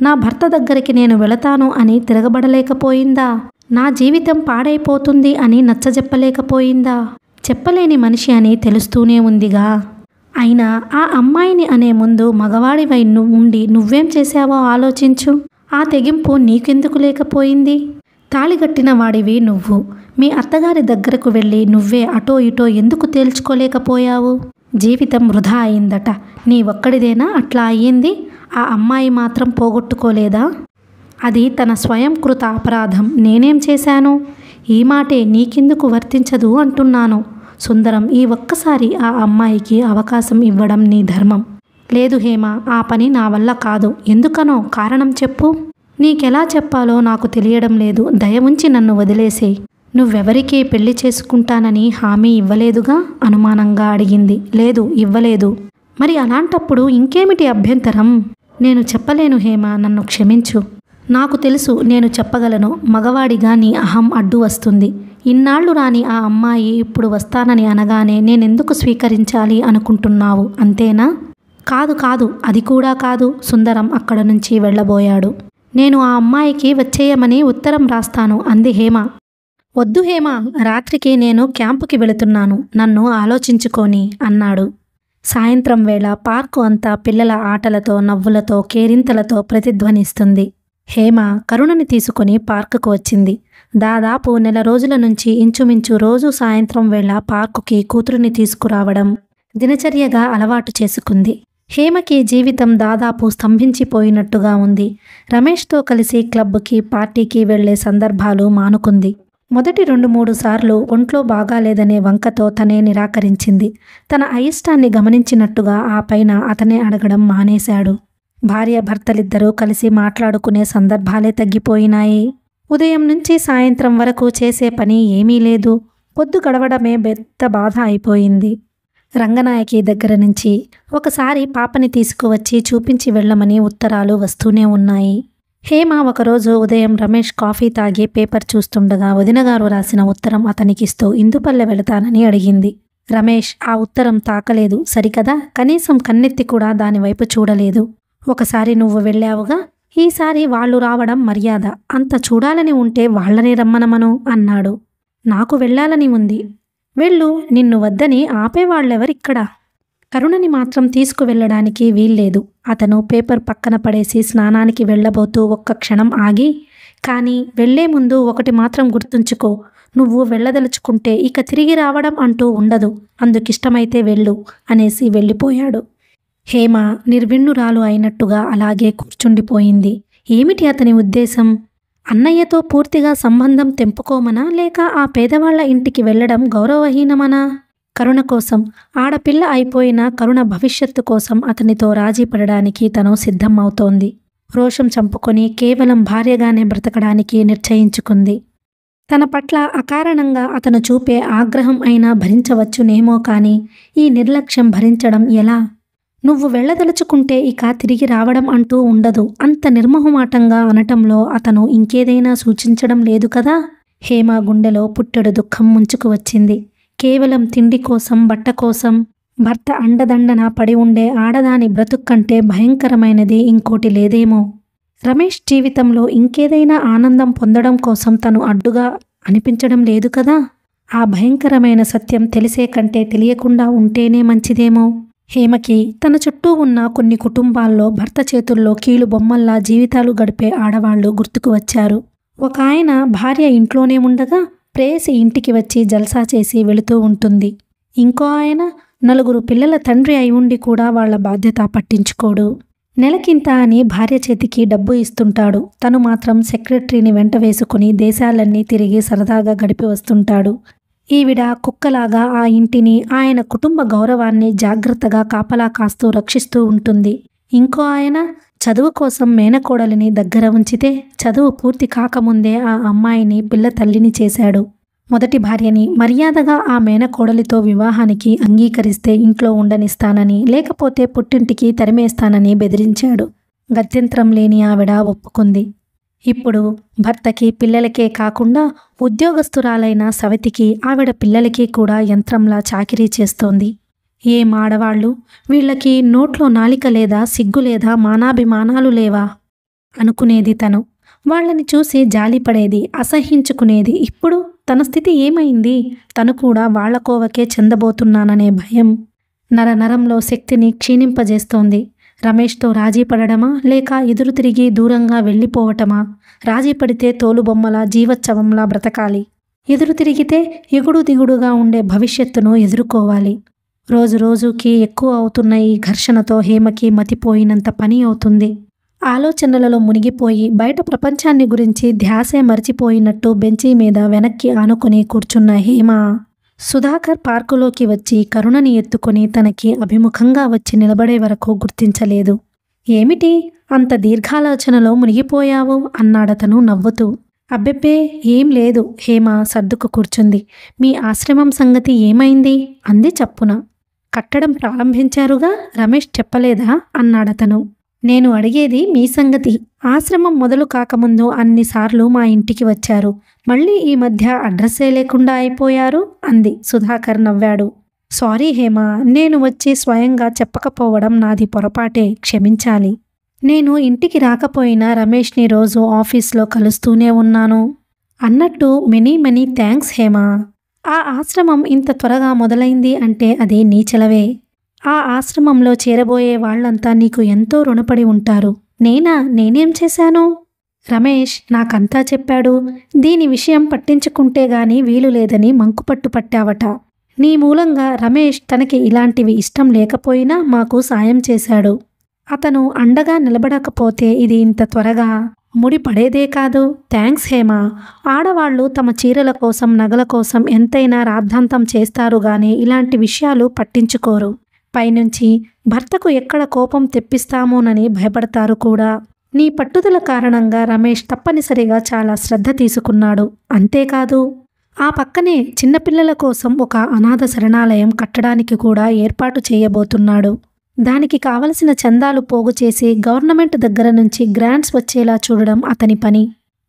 నా భర్త దగ్గరికి నేను వెళతాను అని తిరగబడలేకపోయిందా? నా జీవితం పాడైపోతుంది అని నచ్చజెప్పలేకపోయిందా? చెప్పలేని మనిషి అని తెలుస్తూనే ఉందిగా. అయినా ఆ అమ్మాయిని అనే ముందు మగవాడివై ఉండి నువ్వేం చేశావో ఆలోచించు. ఆ తెగింపు నీకెందుకు లేకపోయింది? తాళిగట్టిన వాడివి నువ్వు. మీ అత్తగారి దగ్గరకు వెళ్ళి నువ్వే అటో ఇటో ఎందుకు తేల్చుకోలేకపోయావు? జీవితం వృధా అయిందట. నీ ఒక్కడిదేనా అట్లా అయ్యింది? ఆ అమ్మాయి మాత్రం పోగొట్టుకోలేదా? అది తన స్వయంకృత అపరాధం. నేనేం చేశాను? ఈ మాటే నీకెందుకు వర్తించదు అంటున్నాను. సుందరం, ఈ ఒక్కసారి ఆ అమ్మాయికి అవకాశం ఇవ్వడం నీ ధర్మం. లేదు హేమ, ఆ పని నా వల్ల కాదు. ఎందుకనో కారణం చెప్పు. నీకెలా చెప్పాలో నాకు తెలియడం లేదు. దయ ఉంచి నన్ను వదిలేసేయ్. నువ్వెవరికీ పెళ్లి చేసుకుంటానని హామీ ఇవ్వలేదుగా? అనుమానంగా అడిగింది. లేదు, ఇవ్వలేదు. మరి అలాంటప్పుడు ఇంకేమిటి అభ్యంతరం? నేను చెప్పలేను హేమ, నన్ను క్షమించు. నాకు తెలుసు నేను చెప్పగలను. మగవాడిగా నీ అహం అడ్డు వస్తుంది. ఇన్నాళ్ళు రాని ఆ అమ్మాయి ఇప్పుడు వస్తానని అనగానే నేనెందుకు స్వీకరించాలి అనుకుంటున్నావు, అంతేనా? కాదు కాదు, అది కూడా కాదు. సుందరం అక్కడ నుంచి వెళ్ళబోయాడు. నేను ఆ అమ్మాయికి వచ్చేయమని ఉత్తరం రాస్తాను అంది హేమ. వద్దు హేమ, రాత్రికి నేను క్యాంపుకి వెళుతున్నాను. నన్ను ఆలోచించుకొని అన్నాడు. సాయంత్రం వేళ పార్కు అంతా పిల్లల ఆటలతో, నవ్వులతో, కేరింతలతో ప్రతిధ్వనిస్తుంది. హేమ కరుణని తీసుకుని పార్కుకు వచ్చింది. దాదాపు నెల రోజుల నుంచి ఇంచుమించు రోజు సాయంత్రం వేళ పార్కుకి కూతురుని తీసుకురావడం దినచర్యగా అలవాటు చేసుకుంది. హేమకి జీవితం దాదాపు స్తంభించిపోయినట్టుగా ఉంది. రమేష్తో కలిసి క్లబ్కి, పార్టీకి వెళ్లే సందర్భాలు మానుకుంది. మొదటి 2-3 సార్లు ఒంట్లో బాగాలేదనే వంకతో తనే నిరాకరించింది. తన అయిష్టాన్ని గమనించినట్టుగా ఆ పైన అతనే అడగడం మానేశాడు. భార్యాభర్తలిద్దరూ కలిసి మాట్లాడుకునే సందర్భాలే తగ్గిపోయినాయి. ఉదయం నుంచి సాయంత్రం వరకు చేసే పని ఏమీ లేదు. పొద్దు గడవడమే పెద్ద బాధ అయిపోయింది. రంగనాయకి దగ్గర నుంచి ఒకసారి పాపని తీసుకువచ్చి చూపించి వెళ్ళమని ఉత్తరాలు వస్తూనే ఉన్నాయి. హేమ ఒకరోజు ఉదయం రమేష్ కాఫీ తాగి పేపర్ చూస్తుండగా వదినగారు రాసిన ఉత్తరం అతనికిస్తూ ఇందుపల్లె వెళతానని అడిగింది. రమేష్ ఆ ఉత్తరం తాకలేదు సరికదా, కనీసం కన్నెత్తి కూడా దానివైపు చూడలేదు. ఒకసారి నువ్వు వెళ్ళావుగా, ఈసారి వాళ్ళు రావడం మర్యాద. అంత చూడాలని ఉంటే వాళ్లనే రమ్మనమను అన్నాడు. నాకు వెళ్ళాలని ఉంది. వెళ్ళు, నిన్ను వద్దని ఆపేవాళ్ళెవరిక్కడ? కరుణని మాత్రం తీసుకువెళ్ళడానికి వీల్లేదు. అతను పేపర్ పక్కన పడేసి స్నానానికి వెళ్ళబోతూ ఒక్క క్షణం ఆగి, కానీ వెళ్లే ముందు ఒకటి మాత్రం గుర్తుంచుకో, నువ్వు వెళ్ళదలుచుకుంటే ఇక తిరిగి రావడం అంటూ ఉండదు. అందుకిష్టమైతే వెళ్ళు అనేసి వెళ్ళిపోయాడు. హేమ నిర్విణ్ణురాలు అయినట్టుగా అలాగే కూర్చుండిపోయింది. ఏమిటి అతని ఉద్దేశం? అన్నయ్యతో పూర్తిగా సంబంధం తెంపుకోమనా, లేక ఆ పేదవాళ్ల ఇంటికి వెళ్లడం గౌరవహీనమనా? కరుణ కోసం, ఆడపిల్ల అయిపోయిన కరుణ భవిష్యత్తు కోసం అతనితో రాజీ పడడానికి తను సిద్ధం అవుతోంది. రోషం చంపుకొని కేవలం భార్యగానే బ్రతకడానికి నిశ్చయించుకుంది. తన పట్ల అకారణంగా అతను చూపే ఆగ్రహం అయినా భరించవచ్చునేమో కానీ ఈ నిర్లక్ష్యం భరించడం ఎలా? నువ్వు వెళ్ళదలుచుకుంటే ఇక తిరిగి రావడం అంటూ ఉండదు. అంత నిర్మోహమాటంగా అనటంలో అతను ఇంకేదైనా సూచించడం లేదు కదా? హేమ గుండెలో పుట్టెడు దుఃఖం ముంచుకు వచ్చింది. కేవలం తిండి కోసం, బట్ట కోసం భర్త అండదండన పడి ఉండే ఆడదాని బ్రతుక్కంటే భయంకరమైనది ఇంకోటి లేదేమో. రమేష్ జీవితంలో ఇంకేదైనా ఆనందం పొందడం కోసం తను అడ్డుగా అనిపించడం లేదు కదా? ఆ భయంకరమైన సత్యం తెలిసే కంటే తెలియకుండా ఉంటేనే మంచిదేమో. హేమకి తన చుట్టూ ఉన్న కొన్ని కుటుంబాల్లో భర్త చేతుల్లో కీలు బొమ్మల్లా జీవితాలు గడిపే ఆడవాళ్లు గుర్తుకు వచ్చారు. ఒక ఆయన భార్య ఇంట్లోనే ఉండగా ప్రేయసి ఇంటికి వచ్చి జల్సా చేసి వెళుతూ ఉంటుంది. ఇంకో ఆయన 4 పిల్లల తండ్రి అయి ఉండి కూడా వాళ్ల బాధ్యత పట్టించుకోడు. నెలకింత అని భార్య చేతికి డబ్బు ఇస్తుంటాడు. తను మాత్రం సెక్రటరీని వెంట వేసుకుని దేశాలన్నీ తిరిగి సరదాగా గడిపి వస్తుంటాడు. ఈవిడ కుక్కలాగా ఆ ఇంటిని, ఆయన కుటుంబ గౌరవాన్ని జాగ్రత్తగా కాపలా కాస్తూ రక్షిస్తూ ఉంటుంది. ఇంకో ఆయన చదువు కోసం మేనకోడలిని దగ్గర ఉంచితే చదువు పూర్తి కాకముందే ఆ అమ్మాయిని పిల్ల తల్లిని చేశాడు. మొదటి భార్యని మర్యాదగా ఆ మేనకోడలితో వివాహానికి అంగీకరిస్తే ఇంట్లో ఉండనిస్తానని, లేకపోతే పుట్టింటికి తరిమేస్తానని బెదిరించాడు. గత్యంతరం లేని ఆవిడ ఒప్పుకుంది. ఇప్పుడు భర్తకి, పిల్లలకే కాకుండా ఉద్యోగస్తురాలైన సవతికి, ఆవిడ పిల్లలకి కూడా యంత్రంలా చాకిరీ చేస్తోంది. ఏం ఆడవాళ్ళు, వీళ్ళకి నోట్లో నాలిక లేదా, సిగ్గు లేదా, మానాభిమానాలు లేవా అనుకునేది తను. వాళ్ళని చూసి జాలిపడేది, అసహ్యించుకునేది. ఇప్పుడు తన స్థితి ఏమైంది? తను కూడా వాళ్ల కోవకే చెందబోతున్నాననే భయం నరనరంలో శక్తిని క్షీణింపజేస్తోంది. రమేష్తో రాజీ పడడమా, లేక ఎదురు తిరిగి దూరంగా వెళ్ళిపోవటమా? రాజీ పడితే తోలుబొమ్మలా, జీవోత్సవంలా బ్రతకాలి. ఎదురు తిరిగితే ఎగుడు దిగుడుగా ఉండే భవిష్యత్తును ఎదుర్కోవాలి. రోజు రోజుకి ఎక్కువ అవుతున్న ఈ ఘర్షణతో హేమకి మతిపోయినంత పని అవుతుంది. ఆలోచనలలో మునిగిపోయి బయట ప్రపంచాన్ని గురించి ధ్యాసే మరిచిపోయినట్టు బెంచీ మీద వెనక్కి ఆనుకొని కూర్చున్న హేమ సుధాకర్ పార్కులోకి వచ్చి కరుణని ఎత్తుకొని తనకి అభిముఖంగా వచ్చి నిలబడే వరకు గుర్తించలేదు. ఏమిటి అంత దీర్ఘాలోచనలో మునిగిపోయావు అన్నాడతను నవ్వుతూ. అబ్బెబ్బే ఏం లేదు, హేమ సర్దుకు కూర్చుంది. మీ ఆశ్రమం సంగతి ఏమైంది అంది చప్పున. కట్టడం ప్రారంభించారుగా, రమేష్ చెప్పలేదా అన్నాడతను. నేను అడిగేది మీ సంగతి. ఆశ్రమం మొదలు కాకముందు అన్నిసార్లు మా ఇంటికి వచ్చారు, మళ్ళీ ఈ మధ్య అడ్రస్సే లేకుండా అయిపోయారు అంది. సుధాకర్ నవ్వాడు. సారీ హేమ, నేను వచ్చి స్వయంగా చెప్పకపోవడం నాది పొరపాటే, క్షమించాలి. నేను ఇంటికి రాకపోయినా రమేష్ని రోజు ఆఫీస్లో కలుస్తూనే ఉన్నాను. అన్నట్టు మెనీ థ్యాంక్స్ హేమ. ఆ ఆశ్రమం ఇంత త్వరగా మొదలైంది అంటే అది నీ చలవే. ఆ ఆశ్రమంలో చేరబోయే వాళ్లంతా నీకు ఎంతో రుణపడి ఉంటారు. నేనేం చేశాను? రమేష్ నాకంతా చెప్పాడు. దీని విషయం పట్టించుకుంటే గాని వీలు లేదని మంకుపట్టు పట్టావట. నీ మూలంగా రమేష్ తనకి ఇలాంటివి ఇష్టం లేకపోయినా మాకు సాయం చేశాడు. అతను అండగా నిలబడకపోతే ఇది ఇంత త్వరగా ముడిపడేదే కాదు. థ్యాంక్స్ హేమ. ఆడవాళ్లు తమ చీరల కోసం నగల కోసం ఎంతైనా రాద్ధాంతం చేస్తారు గాని ఇలాంటి విషయాలు పట్టించుకోరు. పైనుంచి భర్తకు ఎక్కడ కోపం తెప్పిస్తామోనని భయపడతారు కూడా. నీ పట్టుదల కారణంగా రమేష్ తప్పనిసరిగా చాలా శ్రద్ధ తీసుకున్నాడు. అంతేకాదు ఆ పక్కనే చిన్నపిల్లల కోసం ఒక అనాథ శరణాలయం కట్టడానికి కూడా ఏర్పాటు చేయబోతున్నాడు. దానికి కావలసిన చందాలు పోగు చేసి గవర్నమెంట్ దగ్గర నుంచి గ్రాంట్స్ వచ్చేలా చూడడం అతని పని.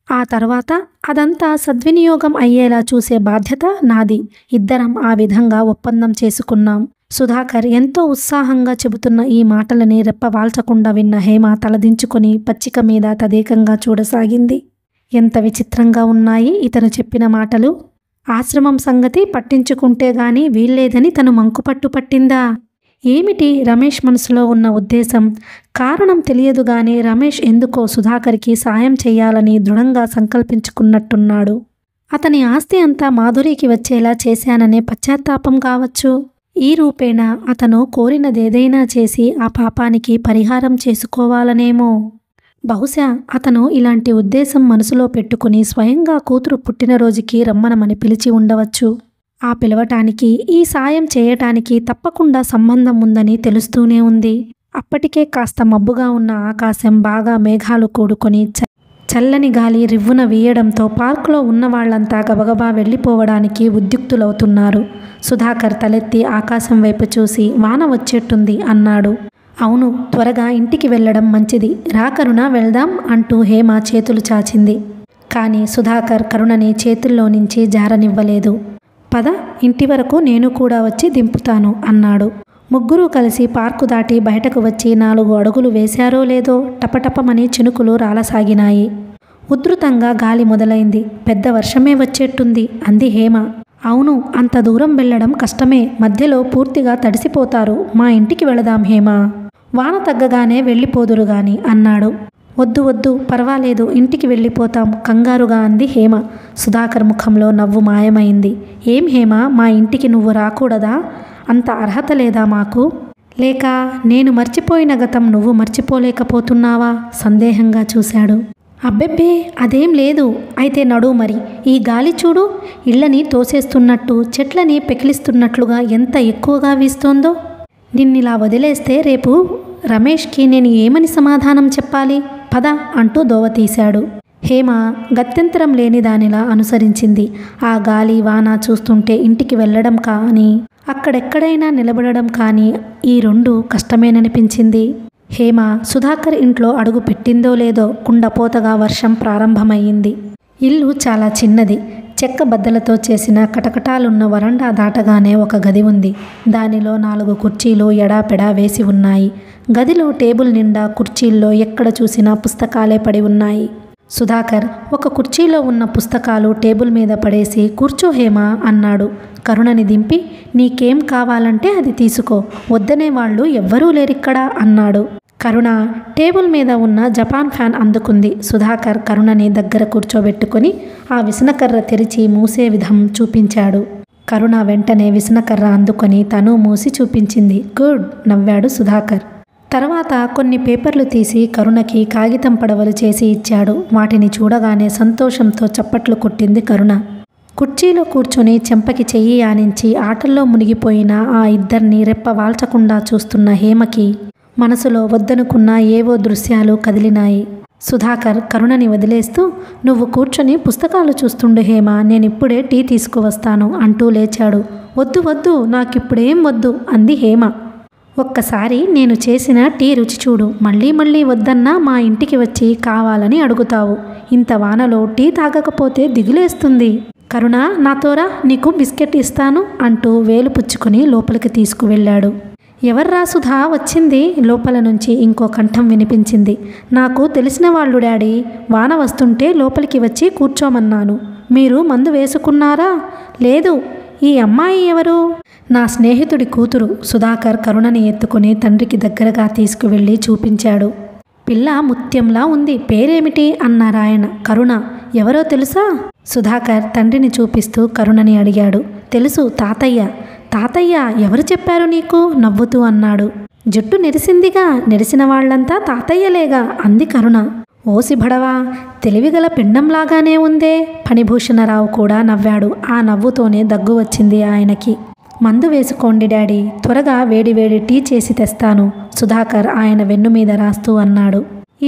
ఆ తర్వాత అదంతా సద్వినియోగం అయ్యేలా చూసే బాధ్యత నాది. ఇద్దరం ఆ విధంగా ఒప్పందం చేసుకున్నాం. సుధాకర్ ఎంతో ఉత్సాహంగా చెబుతున్న ఈ మాటలని రెప్పవాల్చకుండా విన్న హేమ తలదించుకొని పచ్చిక మీద తదేకంగా చూడసాగింది. ఎంత విచిత్రంగా ఉన్నాయి ఇతను చెప్పిన మాటలు. ఆశ్రమం సంగతి పట్టించుకుంటే గాని వీల్లేదని తను మంకుపట్టు పట్టిందా? ఏమిటి రమేష్ మనసులో ఉన్న ఉద్దేశం? కారణం తెలియదు గాని రమేష్ ఎందుకో సుధాకర్కి సాయం చెయ్యాలని దృఢంగా సంకల్పించుకున్నట్టున్నాడు. అతని ఆస్తి అంతా మాధురికి వచ్చేలా చేశాననే పశ్చాత్తాపం కావచ్చు. ఈ రూపేణా అతను కోరినదేదైనా చేసి ఆ పాపానికి పరిహారం చేసుకోవాలనేమో. బహుశా అతను ఇలాంటి ఉద్దేశం మనసులో పెట్టుకుని స్వయంగా కూతురు పుట్టినరోజుకి రమ్మనమని పిలిచి ఉండవచ్చు. ఆ పిలవటానికి ఈ సాయం చేయటానికి తప్పకుండా సంబంధం ఉందని తెలుస్తూనే ఉంది. అప్పటికే కాస్త మబ్బుగా ఉన్న ఆకాశం బాగా మేఘాలు కూడుకొని చల్లని గాలి రివ్వున వీయడంతో పార్కులో ఉన్నవాళ్లంతా గబగబా వెళ్ళిపోవడానికి ఉద్యుక్తులవుతున్నారు. సుధాకర్ తలెత్తి ఆకాశం వైపు చూసి వాన వచ్చేట్టుంది అన్నాడు. అవును, త్వరగా ఇంటికి వెళ్ళడం మంచిది. రా కరుణ, వెళ్దాం అంటూ హేమ చేతులు చాచింది. కానీ సుధాకర్ కరుణని చేతుల్లో నుంచి జారనివ్వలేదు. పద, ఇంటి వరకు నేను కూడా వచ్చి దింపుతాను అన్నాడు. ముగ్గురూ కలిసి పార్కు దాటి బయటకు వచ్చి 4 అడుగులు వేశారో లేదో టపటపమని చినుకులు రాలసాగినాయి. ఉధృతంగా గాలి మొదలైంది. పెద్ద వర్షమే వచ్చేట్టుంది అంది హేమ. అవును, అంత దూరం వెళ్ళడం కష్టమే. మధ్యలో పూర్తిగా తడిసిపోతారు. మా ఇంటికి వెళదాం హేమ. వాన తగ్గగానే వెళ్ళిపోదురు గాని అన్నాడు. వద్దు పర్వాలేదు, ఇంటికి వెళ్ళిపోతాం కంగారుగా అంది హేమ. సుధాకర్ ముఖంలో నవ్వు మాయమైంది. ఏం హేమ, మా ఇంటికి నువ్వు రాకూడదా? అంత అర్హత లేదా మాకు? లేక నేను మర్చిపోయిన గతం నువ్వు మర్చిపోలేకపోతున్నావా? సందేహంగా చూశాడు. అబ్బెబ్బే అదేం లేదు. అయితే నడు మరి. ఈ గాలి చూడు, ఇళ్ళని తోసేస్తున్నట్టు చెట్లని పెకిలిస్తున్నట్లుగా ఎంత ఎక్కువగా వీస్తోందో. నిన్నిలా వదిలేస్తే రేపు రమేష్కి నేను ఏమని సమాధానం చెప్పాలి? పద అంటూ దోవ తీశాడు. హేమ గత్యంతరం లేని దానిలా అనుసరించింది. ఆ గాలి వాన చూస్తుంటే ఇంటికి వెళ్ళడం కానీ అక్కడెక్కడైనా నిలబడడం కానీ ఈ 2 కష్టమేననిపించింది. హేమ సుధాకర్ ఇంట్లో అడుగు పెట్టిందో లేదో కుండపోతగా వర్షం ప్రారంభమయ్యింది. ఇల్లు చాలా చిన్నది. చెక్క బద్దలతో చేసిన కటకటాలున్న వరండా దాటగానే ఒక గది ఉంది. దానిలో 4 కుర్చీలు ఎడాపెడా వేసి ఉన్నాయి. గదిలో టేబుల్ నిండా కుర్చీల్లో ఎక్కడ చూసినా పుస్తకాలే పడి ఉన్నాయి. సుధాకర్ ఒక కుర్చీలో ఉన్న పుస్తకాలు టేబుల్ మీద పడేసి కూర్చో హేమ అన్నాడు. కరుణని దింపి నీకేం కావాలంటే అది తీసుకో, వద్దనే వాళ్ళు ఎవ్వరూ లేరిక్కడా అన్నాడు. కరుణ టేబుల్ మీద ఉన్న జపాన్ ఫ్యాన్ అందుకుంది. సుధాకర్ కరుణని దగ్గర కూర్చోబెట్టుకొని ఆ విసనకర్ర తెరిచి మూసే విధం చూపించాడు. కరుణ వెంటనే విసనకర్ర అందుకొని తను మూసి చూపించింది. గుడ్, నవ్వాడు సుధాకర్. తర్వాత కొన్ని పేపర్లు తీసి కరుణకి కాగితం పడవలు చేసి ఇచ్చాడు. వాటిని చూడగానే సంతోషంతో చప్పట్లు కొట్టింది కరుణ. కుర్చీలో కూర్చొని చెంపకి చెయ్యి ఆనించి ఆటల్లో మునిగిపోయిన ఆ ఇద్దరిని రెప్ప వాల్చకుండా చూస్తున్న హేమకి మనసులో వద్దనుకున్న ఏవో దృశ్యాలు కదిలినాయి. సుధాకర్ కరుణని వదిలేస్తూ, నువ్వు కూర్చొని పుస్తకాలు చూస్తుండు హేమ, నేనిప్పుడే టీ తీసుకువస్తాను అంటూ లేచాడు. వద్దు వద్దు, నాకిప్పుడేం వద్దు అంది హేమ. ఒక్కసారి నేను చేసిన టీ రుచి చూడు, మళ్ళీ మళ్ళీ వద్దన్నా మా ఇంటికి వచ్చి కావాలని అడుగుతావు. ఇంత వానలో టీ తాగకపోతే దిగులేస్తుంది. కరుణ, నాతోరా, నీకు బిస్కెట్ ఇస్తాను అంటూ వేలు పుచ్చుకొని లోపలికి తీసుకువెళ్ళాడు. ఎవర్రా సుధా వచ్చింది? లోపల నుంచి ఇంకో కంఠం వినిపించింది. నాకు తెలిసిన వాళ్ళు డాడీ, వాన వస్తుంటే లోపలికి వచ్చి కూర్చోమన్నాను. మీరు మందు వేసుకున్నారా? లేదు. ఈ అమ్మాయి ఎవరు? నా స్నేహితుడి కూతురు. సుధాకర్ కరుణని ఎత్తుకుని తండ్రికి దగ్గరగా తీసుకువెళ్ళి చూపించాడు. పిల్ల ముత్యంలా ఉంది, పేరేమిటి అన్నారాయన. కరుణ. ఎవరో తెలుసా? సుధాకర్ తండ్రిని చూపిస్తూ కరుణని అడిగాడు. తెలుసు, తాతయ్య. తాతయ్య ఎవరు చెప్పారు నీకు? నవ్వుతూ అన్నాడు. జుట్టు నెరిసిందిగా, నెరిసిన వాళ్లంతా తాతయ్యలేగా అంది కరుణ. ఓసి భడవా, తెలివిగల పిండంలాగానే ఉందే. ఫణిభూషణరావు కూడా నవ్వాడు. ఆ నవ్వుతోనే దగ్గు వచ్చింది ఆయనకి. మందు వేసుకోండి డాడీ, త్వరగా వేడివేడి టీ చేసి తెస్తాను సుధాకర్ ఆయన వెన్ను మీద రాస్తూ అన్నాడు.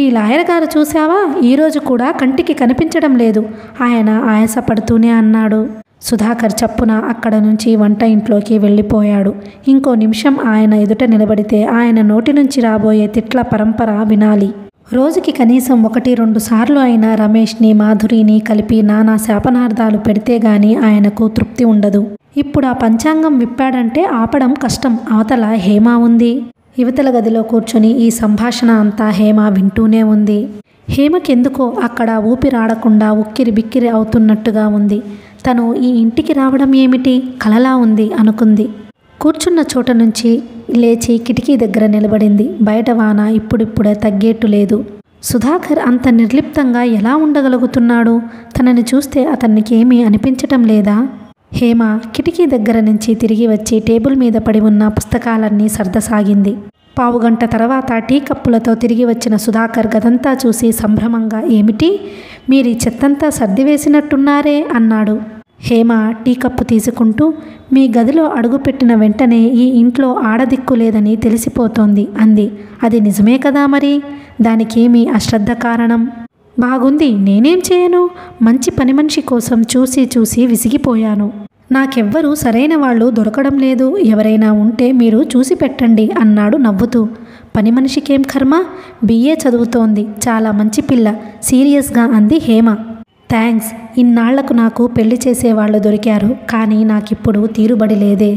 ఈ లాయర్ గారు చూశావా, ఈరోజు కూడా కంటికి కనిపించడం లేదు ఆయన ఆయాసపడుతూనే అన్నాడు. సుధాకర్ చప్పున అక్కడ నుంచి వంట ఇంట్లోకి వెళ్ళిపోయాడు. ఇంకో నిమిషం ఆయన ఎదుట నిలబడితే ఆయన నోటి నుంచి రాబోయే తిట్ల పరంపర వినాలి. రోజుకి కనీసం 1-2 సార్లు అయినా రమేష్ని మాధురిని కలిపి నానా శాపనార్థాలు పెడితే గాని ఆయనకు తృప్తి ఉండదు. ఇప్పుడు ఆ పంచాంగం విప్పాడంటే ఆపడం కష్టం. అవతల హేమ ఉంది. యువతల గదిలో కూర్చొని ఈ సంభాషణ అంతా హేమ వింటూనే ఉంది. హేమకెందుకో అక్కడ ఊపిరాడకుండా ఉక్కిరి బిక్కిరి అవుతున్నట్టుగా ఉంది. తను ఈ ఇంటికి రావడం ఏమిటి, కలలా ఉంది అనుకుంది. కూర్చున్న చోట నుంచి లేచి కిటికీ దగ్గర నిలబడింది. బయట వాన ఇప్పుడిప్పుడే తగ్గేట్టు లేదు. సుధాకర్ అంత నిర్లిప్తంగా ఎలా ఉండగలుగుతున్నాడు? తనని చూస్తే అతనికి ఏమీ అనిపించటం లేదా? హేమ కిటికీ దగ్గర నుంచి తిరిగి వచ్చి టేబుల్ మీద పడి ఉన్న పుస్తకాలన్నీ సర్దసాగింది. పావుగంట తర్వాత టీ కప్పులతో తిరిగి వచ్చిన సుధాకర్ గదంతా చూసి సంభ్రమంగా, ఏమిటి, మీరీ చెత్తంతా సర్దివేసినట్టున్నారే అన్నాడు. హేమ టీ కప్పు తీసుకుంటూ, మీ గదిలో అడుగుపెట్టిన వెంటనే ఈ ఇంట్లో ఆడదిక్కు లేదని తెలిసిపోతోంది అంది. అది నిజమే కదా మరి, దానికేమీ అశ్రద్ధ కారణం? బాగుంది, నేనేం చేయను? మంచి పని మనిషి కోసం చూసి చూసి విసిగిపోయాను. నాకెవ్వరూ సరైన వాళ్ళు దొరకడం లేదు. ఎవరైనా ఉంటే మీరు చూసి పెట్టండి అన్నాడు నవ్వుతూ. పని మనిషికేం కర్మ, BA చదువుతోంది, చాలా మంచి పిల్ల సీరియస్గా అంది హేమ. థ్యాంక్స్, ఇన్నాళ్లకు నాకు పెళ్లి చేసేవాళ్ళు దొరికారు, కానీ నాకిప్పుడు తీరుబడి లేదే.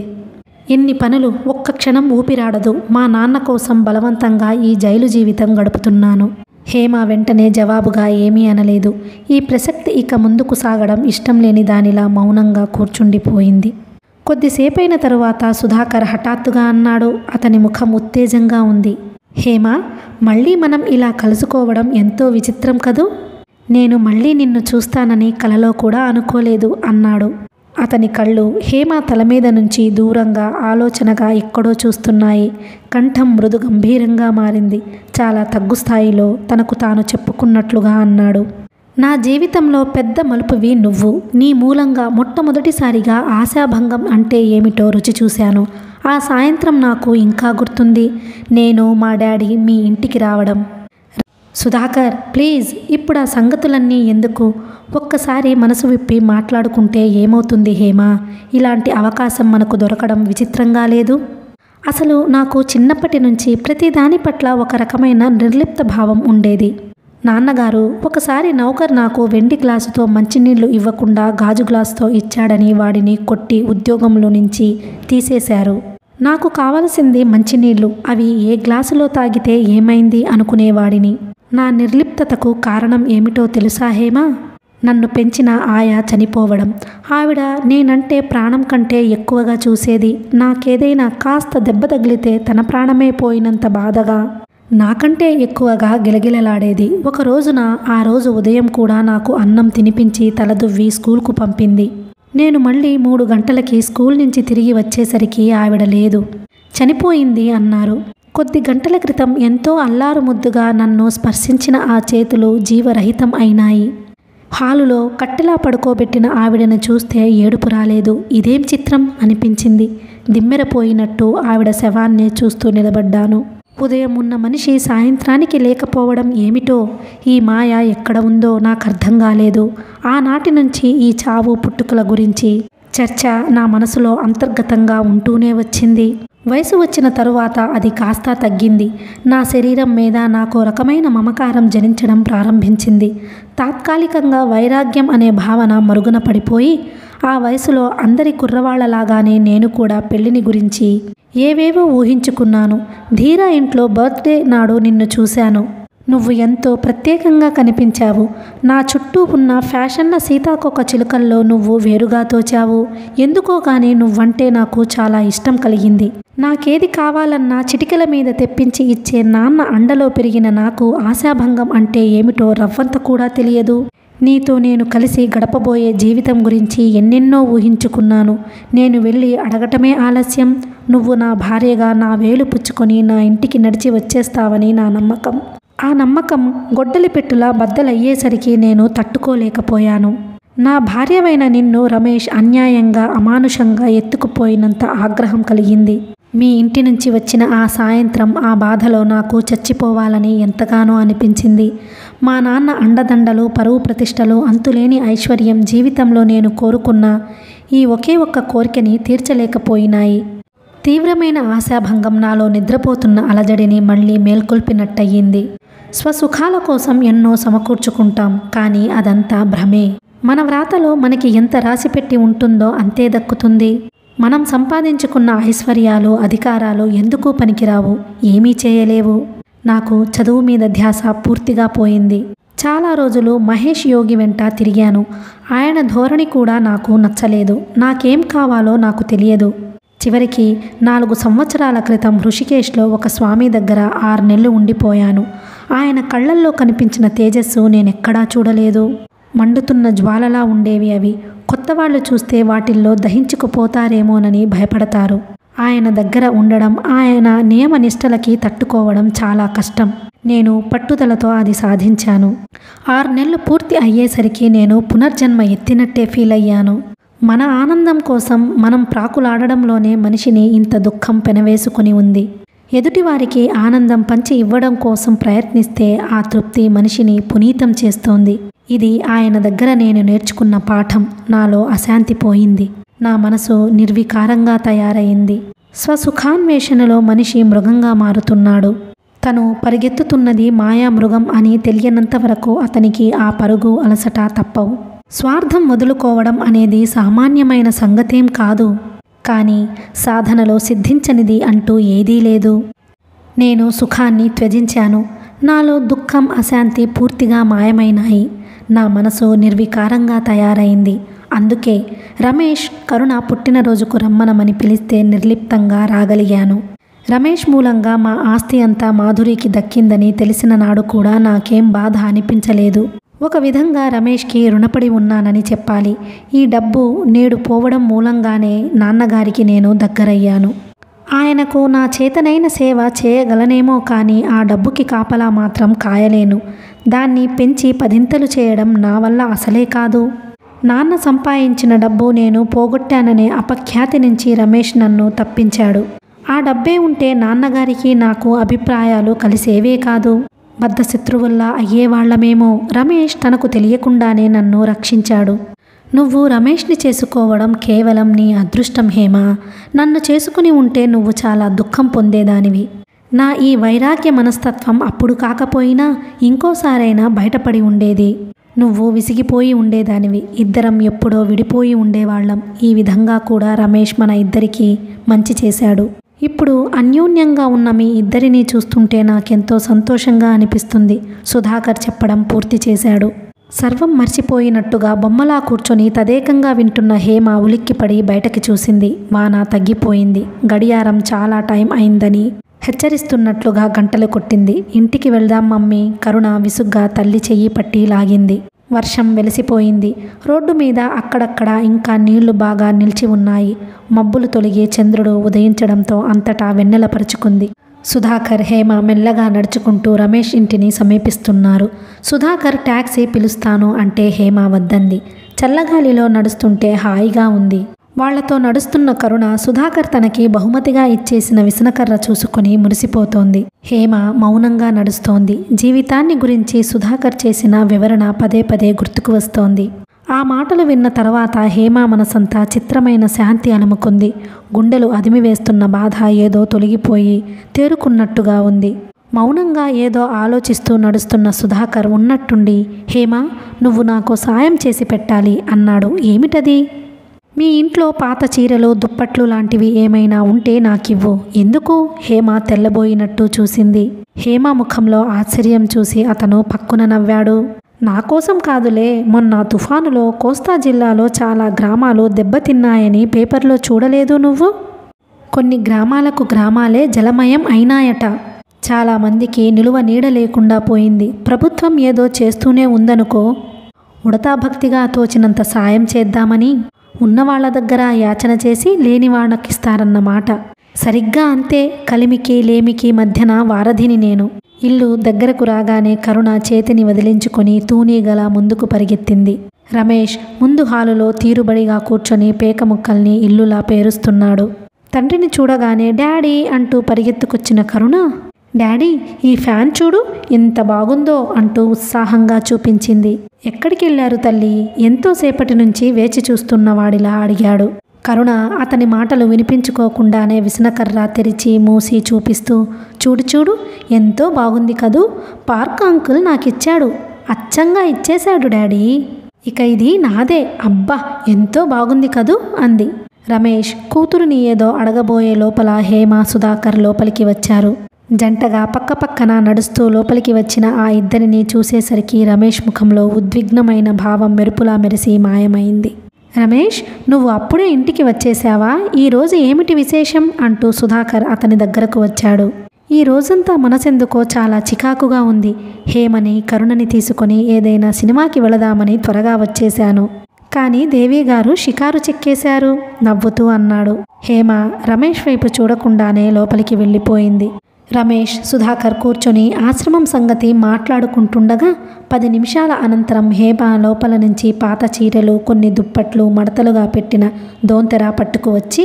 ఎన్ని పనులు, ఒక్క క్షణం ఊపిరాడదు. మా నాన్న కోసం బలవంతంగా ఈ జైలు జీవితం గడుపుతున్నాను. హేమ వెంటనే జవాబుగా ఏమీ అనలేదు. ఈ ప్రసక్తి ఇక ముందుకు సాగడం ఇష్టం లేని దానిలా మౌనంగా కూర్చుండిపోయింది. కొద్దిసేపైన తరువాత సుధాకర్ హఠాత్తుగా అన్నాడు. అతని ముఖం ఉత్తేజంగా ఉంది. హేమ, మళ్ళీ మనం ఇలా కలుసుకోవడం ఎంతో విచిత్రం కదూ. నేను మళ్ళీ నిన్ను చూస్తానని కలలో కూడా అనుకోలేదు అన్నాడు. అతని కళ్ళు హేమ తల మీద నుంచి దూరంగా ఆలోచనగా ఎక్కడో చూస్తున్నాయి. కంఠం మృదు గంభీరంగా మారింది. చాలా తగ్గు స్థాయిలో తనకు తాను చెప్పుకున్నట్లుగా అన్నాడు. నా జీవితంలో పెద్ద మలుపువి నువ్వు. నీ మూలంగా మొట్టమొదటిసారిగా ఆశాభంగం అంటే ఏమిటో రుచి చూశాను. ఆ సాయంత్రం నాకు ఇంకా గుర్తుంది. నేను మా డాడీ మీ ఇంటికి రావడం. సుధాకర్, ప్లీజ్, ఇప్పుడు ఆ సంగతులన్నీ ఎందుకు? ఒక్కసారి మనసు విప్పి మాట్లాడుకుంటే ఏమవుతుంది హేమ? ఇలాంటి అవకాశం మనకు దొరకడం విచిత్రంగా లేదు? అసలు నాకు చిన్నప్పటి నుంచి ప్రతిదాని పట్ల ఒక రకమైన నిర్లిప్త భావం ఉండేది. నాన్నగారు ఒకసారి నౌకర్ నాకు వెండి గ్లాసుతో మంచినీళ్లు ఇవ్వకుండా గాజు గ్లాసుతో ఇచ్చాడని వాడిని కొట్టి ఉద్యోగంలో నుంచి తీసేశారు. నాకు కావలసింది మంచినీళ్లు. అవి ఏ గ్లాసులో తాగితే ఏమైంది అనుకునేవాడిని. నా నిర్లిప్తతకు కారణం ఏమిటో తెలుసా హేమ? నన్ను పెంచిన ఆయా చనిపోవడం. ఆవిడ నేనంటే ప్రాణం కంటే ఎక్కువగా చూసేది. నాకేదైనా కాస్త దెబ్బ తగిలితే తన ప్రాణమే పోయినంత బాధగా. నాకంటే ఎక్కువగా గిలగిలలాడేది. ఒక రోజున ఆ రోజు ఉదయం కూడా నాకు అన్నం తినిపించి తలదువ్వి స్కూల్కు పంపింది. నేను మళ్ళీ 3 గంటలకి స్కూల్ నుంచి తిరిగి వచ్చేసరికి ఆవిడ లేదు. చనిపోయింది అన్నారు. కొద్ది గంటల క్రితం ఎంతో అల్లారు ముద్దుగా నన్ను స్పర్శించిన ఆ చేతులు జీవరహితం అయినాయి. హాలులో కట్టెలా పడుకోబెట్టిన ఆవిడను చూస్తే ఏడుపు రాలేదు. ఇదేం చిత్రం అనిపించింది. దిమ్మెరపోయినట్టు ఆవిడ శవాన్నే చూస్తూ నిలబడ్డాను. ఉదయం ఉన్న మనిషి సాయంత్రానికి లేకపోవడం ఏమిటో, ఈ మాయ ఎక్కడ ఉందో నాకు అర్థం కాలేదు. ఆనాటి నుంచి ఈ చావు పుట్టుకల గురించి చర్చ నా మనసులో అంతర్గతంగా ఉంటూనే వచ్చింది. వయసు వచ్చిన తరువాత అది కాస్త తగ్గింది. నా శరీరం మీద నాకు రకమైన మమకారం జనించడం ప్రారంభించింది. తాత్కాలికంగా వైరాగ్యం అనే భావన మరుగున పడిపోయి, ఆ వయసులో అందరి కుర్రవాళ్లలాగానే నేను కూడా పెళ్లిని గురించి ఏవేవో ఊహించుకున్నాను. ధీరా ఇంట్లో బర్త్డే నాడు నిన్ను చూశాను. నువ్వు ఎంతో ప్రత్యేకంగా కనిపించావు. నా చుట్టూ ఉన్న ఫ్యాషన్ల సీతాకోక చిలుకల్లో నువ్వు వేరుగా తోచావు. ఎందుకో కానీ నువ్వంటే నాకు చాలా ఇష్టం కలిగింది. నాకేది కావాలన్నా చిటికెల మీద తెప్పించి ఇచ్చే నాన్న అండలో పెరిగిన నాకు ఆశాభంగం అంటే ఏమిటో రవ్వంత కూడా తెలియదు. నీతో నేను కలిసి గడపబోయే జీవితం గురించి ఎన్నెన్నో ఊహించుకున్నాను. నేను వెళ్ళి అడగటమే ఆలస్యం. నువ్వు నా భార్యగా నా వేలు పుచ్చుకొని నా ఇంటికి నడిచి వచ్చేస్తావని నా నమ్మకం. ఆ నమ్మకం గొడ్డలి పెట్టులా బద్దలయ్యేసరికి నేను తట్టుకోలేకపోయాను. నా భార్యవైన నిన్ను రమేష్ అన్యాయంగా అమానుషంగా ఎత్తుకుపోయినంత ఆగ్రహం కలిగింది. మీ ఇంటి నుంచి వచ్చిన ఆ సాయంత్రం ఆ బాధలో నాకు చచ్చిపోవాలని ఎంతగానో అనిపించింది. మా నాన్న అండదండలు, పరువు ప్రతిష్టలు, అంతులేని ఐశ్వర్యం జీవితంలో నేను కోరుకున్న ఈ ఒకే ఒక్క కోరికని తీర్చలేకపోయినాయి. తీవ్రమైన ఆశాభంగం నాలో నిద్రపోతున్న అలజడిని మళ్ళీ మేల్కొల్పినట్టయింది. స్వసుఖాల కోసం ఎన్నో సమకూర్చుకుంటాం, కానీ అదంతా భ్రమే. మన వ్రాతలో మనకి ఎంత రాసిపెట్టి ఉంటుందో అంతే దక్కుతుంది. మనం సంపాదించుకున్న ఐశ్వర్యాలు, అధికారాలు ఎందుకు పనికిరావు, ఏమీ చేయలేవు. నాకు చదువు మీద ధ్యాస పూర్తిగా పోయింది. చాలా రోజులు మహేష్ యోగి వెంట తిరిగాను. ఆయన ధోరణి కూడా నాకు నచ్చలేదు. నాకేం కావాలో నాకు తెలియదు. చివరికి 4 సంవత్సరాల క్రితం హృషికేశ్లో ఒక స్వామి దగ్గర 6 నెలలు ఉండిపోయాను. ఆయన కళ్ళల్లో కనిపించిన తేజస్సు నేనెక్కడా చూడలేదు. మండుతున్న జ్వాలలా ఉండేవి అవి. కొత్త వాళ్ళు చూస్తే వాటిల్లో దహించుకుపోతారేమోనని భయపడతారు. ఆయన దగ్గర ఉండడం, ఆయన నియమనిష్టలకి తట్టుకోవడం చాలా కష్టం. నేను పట్టుదలతో అది సాధించాను. 6 నెలలు పూర్తి అయ్యేసరికి నేను పునర్జన్మ ఎత్తినట్టే ఫీల్ అయ్యాను. మన ఆనందం కోసం మనం ప్రాకులాడడంలోనే మనిషిని ఇంత దుఃఖం పెనవేసుకుని ఉంది. ఎదుటివారికి ఆనందం పంచి ఇవ్వడం కోసం ప్రయత్నిస్తే ఆ తృప్తి మనిషిని పునీతం చేస్తోంది. ఇది ఆయన దగ్గర నేను నేర్చుకున్న పాఠం. నాలో అశాంతి పోయింది. నా మనసు నిర్వికారంగా తయారైంది. స్వసుఖాన్వేషణలో మనిషి మృగంగా మారుతున్నాడు. తను పరిగెత్తుతున్నది మాయా మృగం అని తెలియనంత వరకు అతనికి ఆ పరుగు, అలసట తప్పవు. స్వార్థం వదులుకోవడం అనేది సామాన్యమైన సంగతేం కాదు. కానీ సాధనలో సిద్ధించనిది అంటూ ఏదీ లేదు. నేను సుఖాన్ని త్యజించాను. నాలో దుఃఖం, అశాంతి పూర్తిగా మాయమైనాయి. నా మనసు నిర్వికారంగా తయారైంది. అందుకే రమేష్ కరుణ పుట్టినరోజుకు రమ్మనమని పిలిస్తే నిర్లిప్తంగా రాగలిగాను. రమేష్ మూలంగా మా ఆస్తి అంతా మాధురికి దక్కిందని తెలిసిన నాడు కూడా నాకేం బాధ అనిపించలేదు. ఒక విధంగా రమేష్కి రుణపడి ఉన్నానని చెప్పాలి. ఈ డబ్బు నేడు పోవడం మూలంగానే నాన్నగారికి నేను దగ్గరయ్యాను. ఆయనకు నా చేతనైన సేవ చేయగలనేమో కానీ ఆ డబ్బుకి కాపలా మాత్రం కాయలేను. దాన్ని పెంచి 10ంతలు చేయడం నా వల్ల అసలే కాదు. నాన్న సంపాదించిన డబ్బు నేను పోగొట్టాననే అపఖ్యాతి నుంచి రమేష్ నన్ను తప్పించాడు. ఆ డబ్బే ఉంటే నాన్నగారికి నాకు అభిప్రాయాలు కలిసేవే కాదు. బద్ధశత్రువుల్లా అయ్యేవాళ్లమేమో. రమేష్ తనకు తెలియకుండానే నన్ను రక్షించాడు. నువ్వు రమేష్ని చేసుకోవడం కేవలం నీ అదృష్టం హేమా. నన్ను చేసుకుని ఉంటే నువ్వు చాలా దుఃఖం పొందేదానివి. నా ఈ వైరాగ్య మనస్తత్వం అప్పుడు కాకపోయినా ఇంకోసారైనా బయటపడి ఉండేది. నువ్వు విసిగిపోయి ఉండేదానివి. ఇద్దరం ఎప్పుడో విడిపోయి ఉండేవాళ్ళం. ఈ విధంగా కూడా రమేష్ మన ఇద్దరికీ మంచి చేశాడు. ఇప్పుడు అన్యోన్యంగా ఉన్న మీ ఇద్దరినీ చూస్తుంటే నాకెంతో సంతోషంగా అనిపిస్తుంది. సుధాకర్ చెప్పడం పూర్తి చేశాడు. సర్వం మర్చిపోయినట్టుగా బొమ్మలా కూర్చొని తదేకంగా వింటున్న హేమ ఉలిక్కిపడి బయటకి చూసింది. వాన తగ్గిపోయింది. గడియారం చాలా టైం అయిందని హెచ్చరిస్తున్నట్లుగా గంటలు కొట్టింది. ఇంటికి వెళ్దాం మమ్మీ. కరుణ విసుగ్గా తల్లి చెయ్యి పట్టి లాగింది. వర్షం వెలిసిపోయింది. రోడ్డు మీద అక్కడక్కడ ఇంకా నీళ్లు బాగా నిలిచి ఉన్నాయి. మబ్బులు తొలగి చంద్రుడు ఉదయించడంతో అంతటా వెన్నెల పరుచుకుంది. సుధాకర్, హేమ మెల్లగా నడుచుకుంటూ రమేష్ ఇంటిని సమీపిస్తున్నారు. సుధాకర్ టాక్సీ పిలుస్తాను అంటే హేమ వద్దంది. చల్లగాలిలో నడుస్తుంటే హాయిగా ఉంది. వాళ్లతో నడుస్తున్న కరుణ సుధాకర్ తనకి బహుమతిగా ఇచ్చేసిన విసనకర్ర చూసుకుని మురిసిపోతోంది. హేమ మౌనంగా నడుస్తోంది. జీవితాన్ని గురించి సుధాకర్ చేసిన వివరణ పదే పదే గుర్తుకు వస్తోంది. ఆ మాటలు విన్న తర్వాత హేమ మనసంతా చిత్రమైన శాంతి అలుముకుంది. గుండెలు అదిమివేస్తున్న బాధ ఏదో తొలగిపోయి తేరుకున్నట్టుగా ఉంది. మౌనంగా ఏదో ఆలోచిస్తూ నడుస్తున్న సుధాకర్ ఉన్నట్టుండి, హేమ, నువ్వు నాకు సాయం చేసి పెట్టాలి అన్నాడు. ఏమిటది? మీ ఇంట్లో పాత చీరలు, దుప్పట్లు లాంటివి ఏమైనా ఉంటే నాకివ్వు. ఎందుకు? హేమ తెల్లబోయినట్టు చూసింది. హేమ ముఖంలో ఆశ్చర్యం చూసి అతను పక్కున నవ్వాడు. నా కోసం కాదులే, మొన్న తుఫానులో కోస్తా జిల్లాలో చాలా గ్రామాలు దెబ్బతిన్నాయని పేపర్లో చూడలేదు నువ్వు? కొన్ని గ్రామాలే జలమయం అయినాయట. చాలామందికి నిలువ నీడ లేకుండా పోయింది. ప్రభుత్వం ఏదో చేస్తూనే ఉందనుకో. ఉడతాభక్తిగా తోచినంత సాయం చేద్దామని ఉన్నవాళ్ల దగ్గర యాచన చేసి లేని వాళ్ళకిస్తారన్నమాట. సరిగ్గా అంతే. కలిమికి లేమికి మధ్యన వారధిని నేను. ఇల్లు దగ్గరకు రాగానే కరుణ చేతిని వదిలించుకొని తూనీగల ముందుకు పరిగెత్తింది. రమేష్ ముందు హాలులో తీరుబడిగా కూర్చొని పేక ముక్కల్ని ఇల్లులా పేరుస్తున్నాడు. తండ్రిని చూడగానే డాడీ అంటూ పరిగెత్తుకొచ్చిన కరుణ, డాడీ, ఈ ఫ్యాన్ చూడు ఎంత బాగుందో అంటూ ఉత్సాహంగా చూపించింది. ఎక్కడికి వెళ్ళారు తల్లి? ఎంతోసేపటి నుంచి వేచి చూస్తున్నవాడిలా అడిగాడు. కరుణ అతని మాటలు వినిపించుకోకుండానే విసనకర్ర తెరిచి మూసి చూపిస్తూ, చూడు చూడు ఎంతో బాగుంది కదూ. పార్క్ అంకుల్ నాకిచ్చాడు. అచ్చంగా ఇచ్చేశాడు డాడీ. ఇక ఇది నాదే. అబ్బా ఎంతో బాగుంది కదూ అంది. రమేష్ కూతురుని ఏదో అడగబోయే లోపల హేమ, సుధాకర్ లోపలికి వచ్చారు. జంటగా పక్కపక్కన నడుస్తూ లోపలికి వచ్చిన ఆ ఇద్దరిని చూసేసరికి రమేష్ ముఖంలో ఉద్విగ్నమైన భావం మెరుపులా మెరిసి మాయమైంది. రమేష్, నువ్వు అప్పుడే ఇంటికి వచ్చేశావా? ఈరోజు ఏమిటి విశేషం అంటూ సుధాకర్ అతని దగ్గరకు వచ్చాడు. ఈ రోజంతా మనసెందుకో చాలా చికాకుగా ఉంది. హేమని, కరుణని తీసుకొని ఏదైనా సినిమాకి వెళదామని త్వరగా వచ్చేశాను. కానీ దేవిగారు షికారు చెక్కేశారు నవ్వుతూ అన్నాడు. హేమ రమేష్ వైపు చూడకుండానే లోపలికి వెళ్ళిపోయింది. రమేష్, సుధాకర్ కూర్చొని ఆశ్రమం సంగతి మాట్లాడుకుంటుండగా 10 నిమిషాల అనంతరం హేమ లోపల నుంచి పాత చీరలు, కొన్ని దుప్పట్లు మడతలుగా పెట్టిన దోంతెర పట్టుకు వచ్చి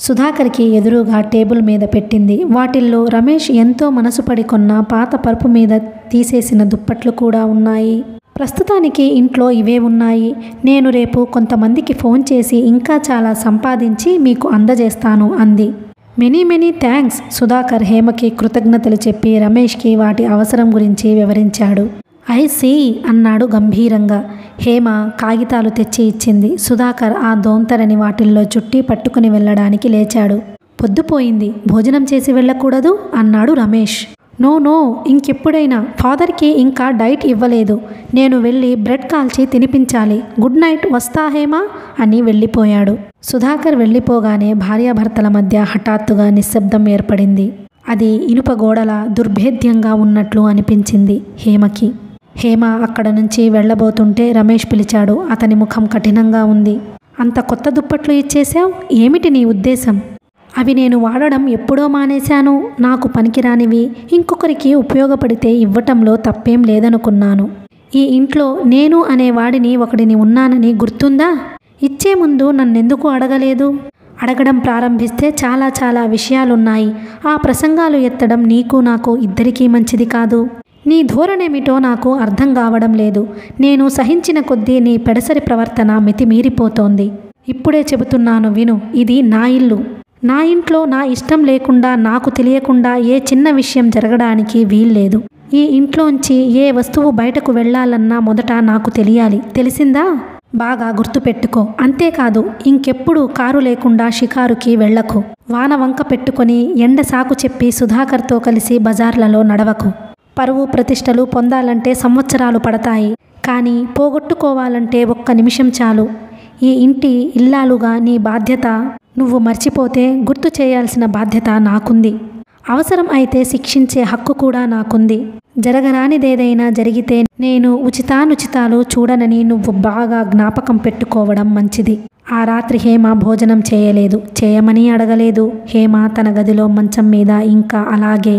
సుధాకర్కి ఎదురుగా టేబుల్ మీద పెట్టింది. వాటిల్లో రమేష్ ఎంతో మనసుపడి కొన్న పాత పరుపు మీద తీసేసిన దుప్పట్లు కూడా ఉన్నాయి. ప్రస్తుతానికి ఇంట్లో ఇవే ఉన్నాయి. నేను రేపు కొంతమందికి ఫోన్ చేసి ఇంకా చాలా సంపాదించి మీకు అందజేస్తాను అంది. Many thanks. సుధాకర్ హేమకి కృతజ్ఞతలు చెప్పి రమేష్కి వాటి అవసరం గురించి వివరించాడు. ఐ సీ అన్నాడు గంభీరంగా. హేమ కాగితాలు తెచ్చి ఇచ్చింది. సుధాకర్ ఆ దోంతరని వాటిల్లో చుట్టి పట్టుకుని వెళ్ళడానికి లేచాడు. పొద్దుపోయింది, భోజనం చేసి వెళ్ళకూడదు అన్నాడు రమేష్. నో, ఇంకెప్పుడైనా. ఫాదర్కి ఇంకా డైట్ ఇవ్వలేదు. నేను వెళ్ళి బ్రెడ్ కాల్చి తినిపించాలి. గుడ్ నైట్, వస్తా హేమ అని వెళ్ళిపోయాడు. సుధాకర్ వెళ్ళిపోగానే భార్యాభర్తల మధ్య హఠాత్తుగా నిశ్శబ్దం ఏర్పడింది. అది ఇనుప గోడల దుర్భేద్యంగా ఉన్నట్లు అనిపించింది హేమకి. హేమ అక్కడ నుంచి వెళ్ళబోతుంటే రమేష్ పిలిచాడు. అతని ముఖం కఠినంగా ఉంది. అంత కొత్త దుప్పట్లు ఇచ్చేశావు, ఏమిటి నీ ఉద్దేశం? అవి నేను వాడడం ఎప్పుడో మానేశాను. నాకు పనికిరానివి ఇంకొకరికి ఉపయోగపడితే ఇవ్వటంలో తప్పేం లేదనుకున్నాను. ఈ ఇంట్లో నేను అనేవాడిని ఒకడిని ఉన్నానని గుర్తుందా? ఇచ్చే ముందు నన్నెందుకు అడగలేదు? అడగడం ప్రారంభిస్తే చాలా విషయాలున్నాయి. ఆ ప్రసంగాలు ఎత్తడం నీకు నాకు ఇద్దరికీ మంచిది కాదు. నీ ధోరణేమిటో నాకు అర్థం కావడం లేదు. నేను సహించిన కొద్దీ నీ పెడసరి ప్రవర్తన మితిమీరిపోతోంది. ఇప్పుడే చెబుతున్నాను విను. ఇది నా ఇల్లు. నా ఇంట్లో నా ఇష్టం లేకుండా, నాకు తెలియకుండా ఏ చిన్న విషయం జరగడానికి వీల్లేదు. ఈ ఇంట్లోంచి ఏ వస్తువు బయటకు వెళ్ళాలన్నా మొదట నాకు తెలియాలి. తెలిసిందా? బాగా గుర్తుపెట్టుకో. అంతేకాదు, ఇంకెప్పుడు కారు లేకుండా షికారుకి వెళ్లకు. వాన వంక పెట్టుకొని ఎండ సాకు చెప్పి సుధాకర్తో కలిసి బజార్లలో నడవకు. పరువు ప్రతిష్టలు పొందాలంటే సంవత్సరాలు పడతాయి. కానీ పోగొట్టుకోవాలంటే 1 నిమిషం చాలు. ఈ ఇంటి ఇల్లాలుగా నీ బాధ్యత నువ్వు మర్చిపోతే గుర్తు చేయాల్సిన బాధ్యత నాకుంది. అవసరం అయితే శిక్షించే హక్కు కూడా నాకుంది. జరగరానిదేదైనా జరిగితే నేను ఉచితానుచితాలు చూడనని నువ్వు బాగా జ్ఞాపకం పెట్టుకోవడం మంచిది. ఆ రాత్రి హేమ భోజనం చేయలేదు. చేయమని అడగలేదు. హేమ తన గదిలో మంచం మీద ఇంకా అలాగే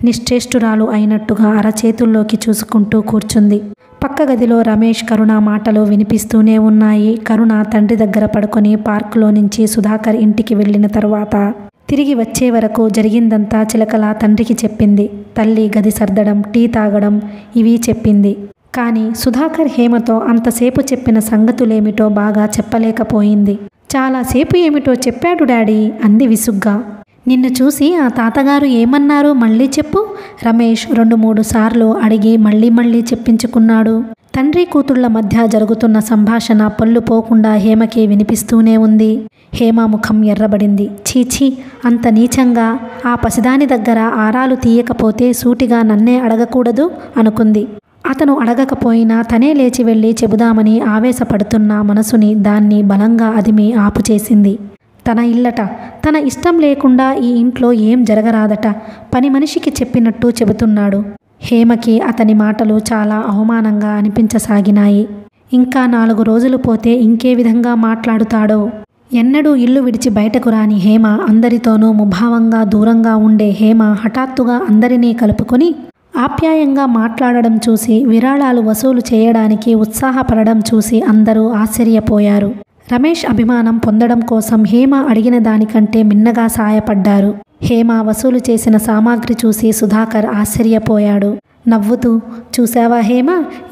నిశ్చేష్టురాలు అయినట్టుగా అరచేతుల్లోకి చూసుకుంటూ కూర్చుంది. పక్క గదిలో రమేష్, కరుణ మాటలు వినిపిస్తూనే ఉన్నాయి. కరుణ తండ్రి దగ్గర పడుకొని పార్కులో నుంచి సుధాకర్ ఇంటికి వెళ్ళిన తరువాత తిరిగి వచ్చే వరకు జరిగిందంతా చిలకలా తండ్రికి చెప్పింది. తల్లి గది సర్దడం, టీ తాగడం ఇవి చెప్పింది. కానీ సుధాకర్ హేమతో అంతసేపు చెప్పిన సంగతులేమిటో బాగా చెప్పలేకపోయింది. చాలాసేపు ఏమిటో చెప్పాడు డాడీ అంది విసుగ్గా. నిన్ను చూసి ఆ తాతగారు ఏమన్నారు మళ్ళీ చెప్పు. రమేష్ 2-3 సార్లు అడిగి మళ్ళీ చెప్పించుకున్నాడు. తండ్రి కూతుళ్ల మధ్య జరుగుతున్న సంభాషణ పళ్ళు పోకుండా హేమకి వినిపిస్తూనే ఉంది. హేమ ముఖం ఎర్రబడింది. చీచీ, అంత నీచంగా ఆ పసిదాని దగ్గర ఆరాలు తీయకపోతే సూటిగా నన్నే అడగకూడదు అనుకుంది. అతను అడగకపోయినా తనే లేచి వెళ్ళి చెబుదామని ఆవేశపడుతున్న మనసుని దాన్ని బలంగా అదిమి ఆపుచేసింది. తన ఇల్లట, తన ఇష్టం లేకుండా ఈ ఇంట్లో ఏం జరగరాదట. పని మనిషికి చెప్పినట్టు చెబుతున్నాడు. హేమకి అతని మాటలు చాలా అవమానంగా అనిపించసాగినాయి. ఇంకా 4 రోజులు పోతే ఇంకే విధంగా మాట్లాడుతాడో. ఎన్నడూ ఇల్లు విడిచి బయటకు రాని హేమ, అందరితోనూ ముభావంగా దూరంగా ఉండే హేమ హఠాత్తుగా అందరినీ కలుపుకొని ఆప్యాయంగా మాట్లాడడం చూసి, విరాళాలు వసూలు చేయడానికి ఉత్సాహపడడం చూసి అందరూ ఆశ్చర్యపోయారు. రమేష్ అభిమానం పొందడం కోసం హేమ అడిగిన దానికంటే మిన్నగా సాయపడ్డారు. హేమ వసూలు చేసిన సామాగ్రి చూసి సుధాకర్ ఆశ్చర్యపోయాడు. నవ్వుతూ, చూశావా హేమ,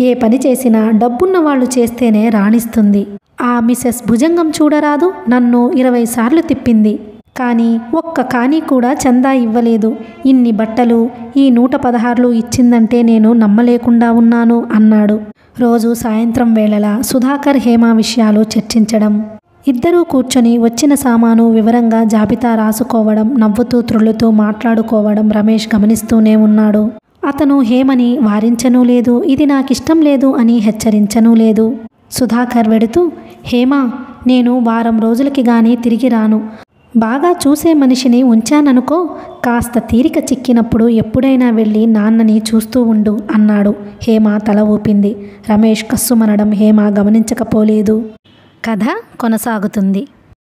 ఏ పని చేసినా డబ్బున్న వాళ్ళు చేస్తేనే రాణిస్తుంది. ఆ మిసెస్ భుజంగం చూడరాదు, నన్ను 20 సార్లు తిప్పింది. కానీ ఒక్క కానీ కూడా చందా ఇవ్వలేదు. ఇన్ని బట్టలు, ఈ 116 ఇచ్చిందంటే నేను నమ్మలేకుండా ఉన్నాను అన్నాడు. రోజు సాయంత్రం వేళలా సుధాకర్ హేమ విషయాలు చర్చించడం, ఇద్దరూ కూర్చొని వచ్చిన సామాను వివరంగా జాబితా రాసుకోవడం, నవ్వుతూ త్రుళ్ళుతూ మాట్లాడుకోవడం రమేష్ గమనిస్తూనే ఉన్నాడు. అతను హేమని వారించనూ లేదు, ఇది నాకిష్టం లేదు అని హెచ్చరించనూ లేదు. సుధాకర్ వెడుతూ, హేమ, నేను వారం రోజులకి గాని తిరిగి రాను. బాగా చూసే మనిషిని ఉంచాననుకో, కాస్త తీరిక చిక్కినప్పుడు ఎప్పుడైనా వెళ్ళి నాన్నని చూస్తూ ఉండు అన్నాడు. హేమ తల ఊపింది. రమేష్ కస్సుమనడం హేమ గమనించకపోలేదు. కథ కొనసాగుతుంది.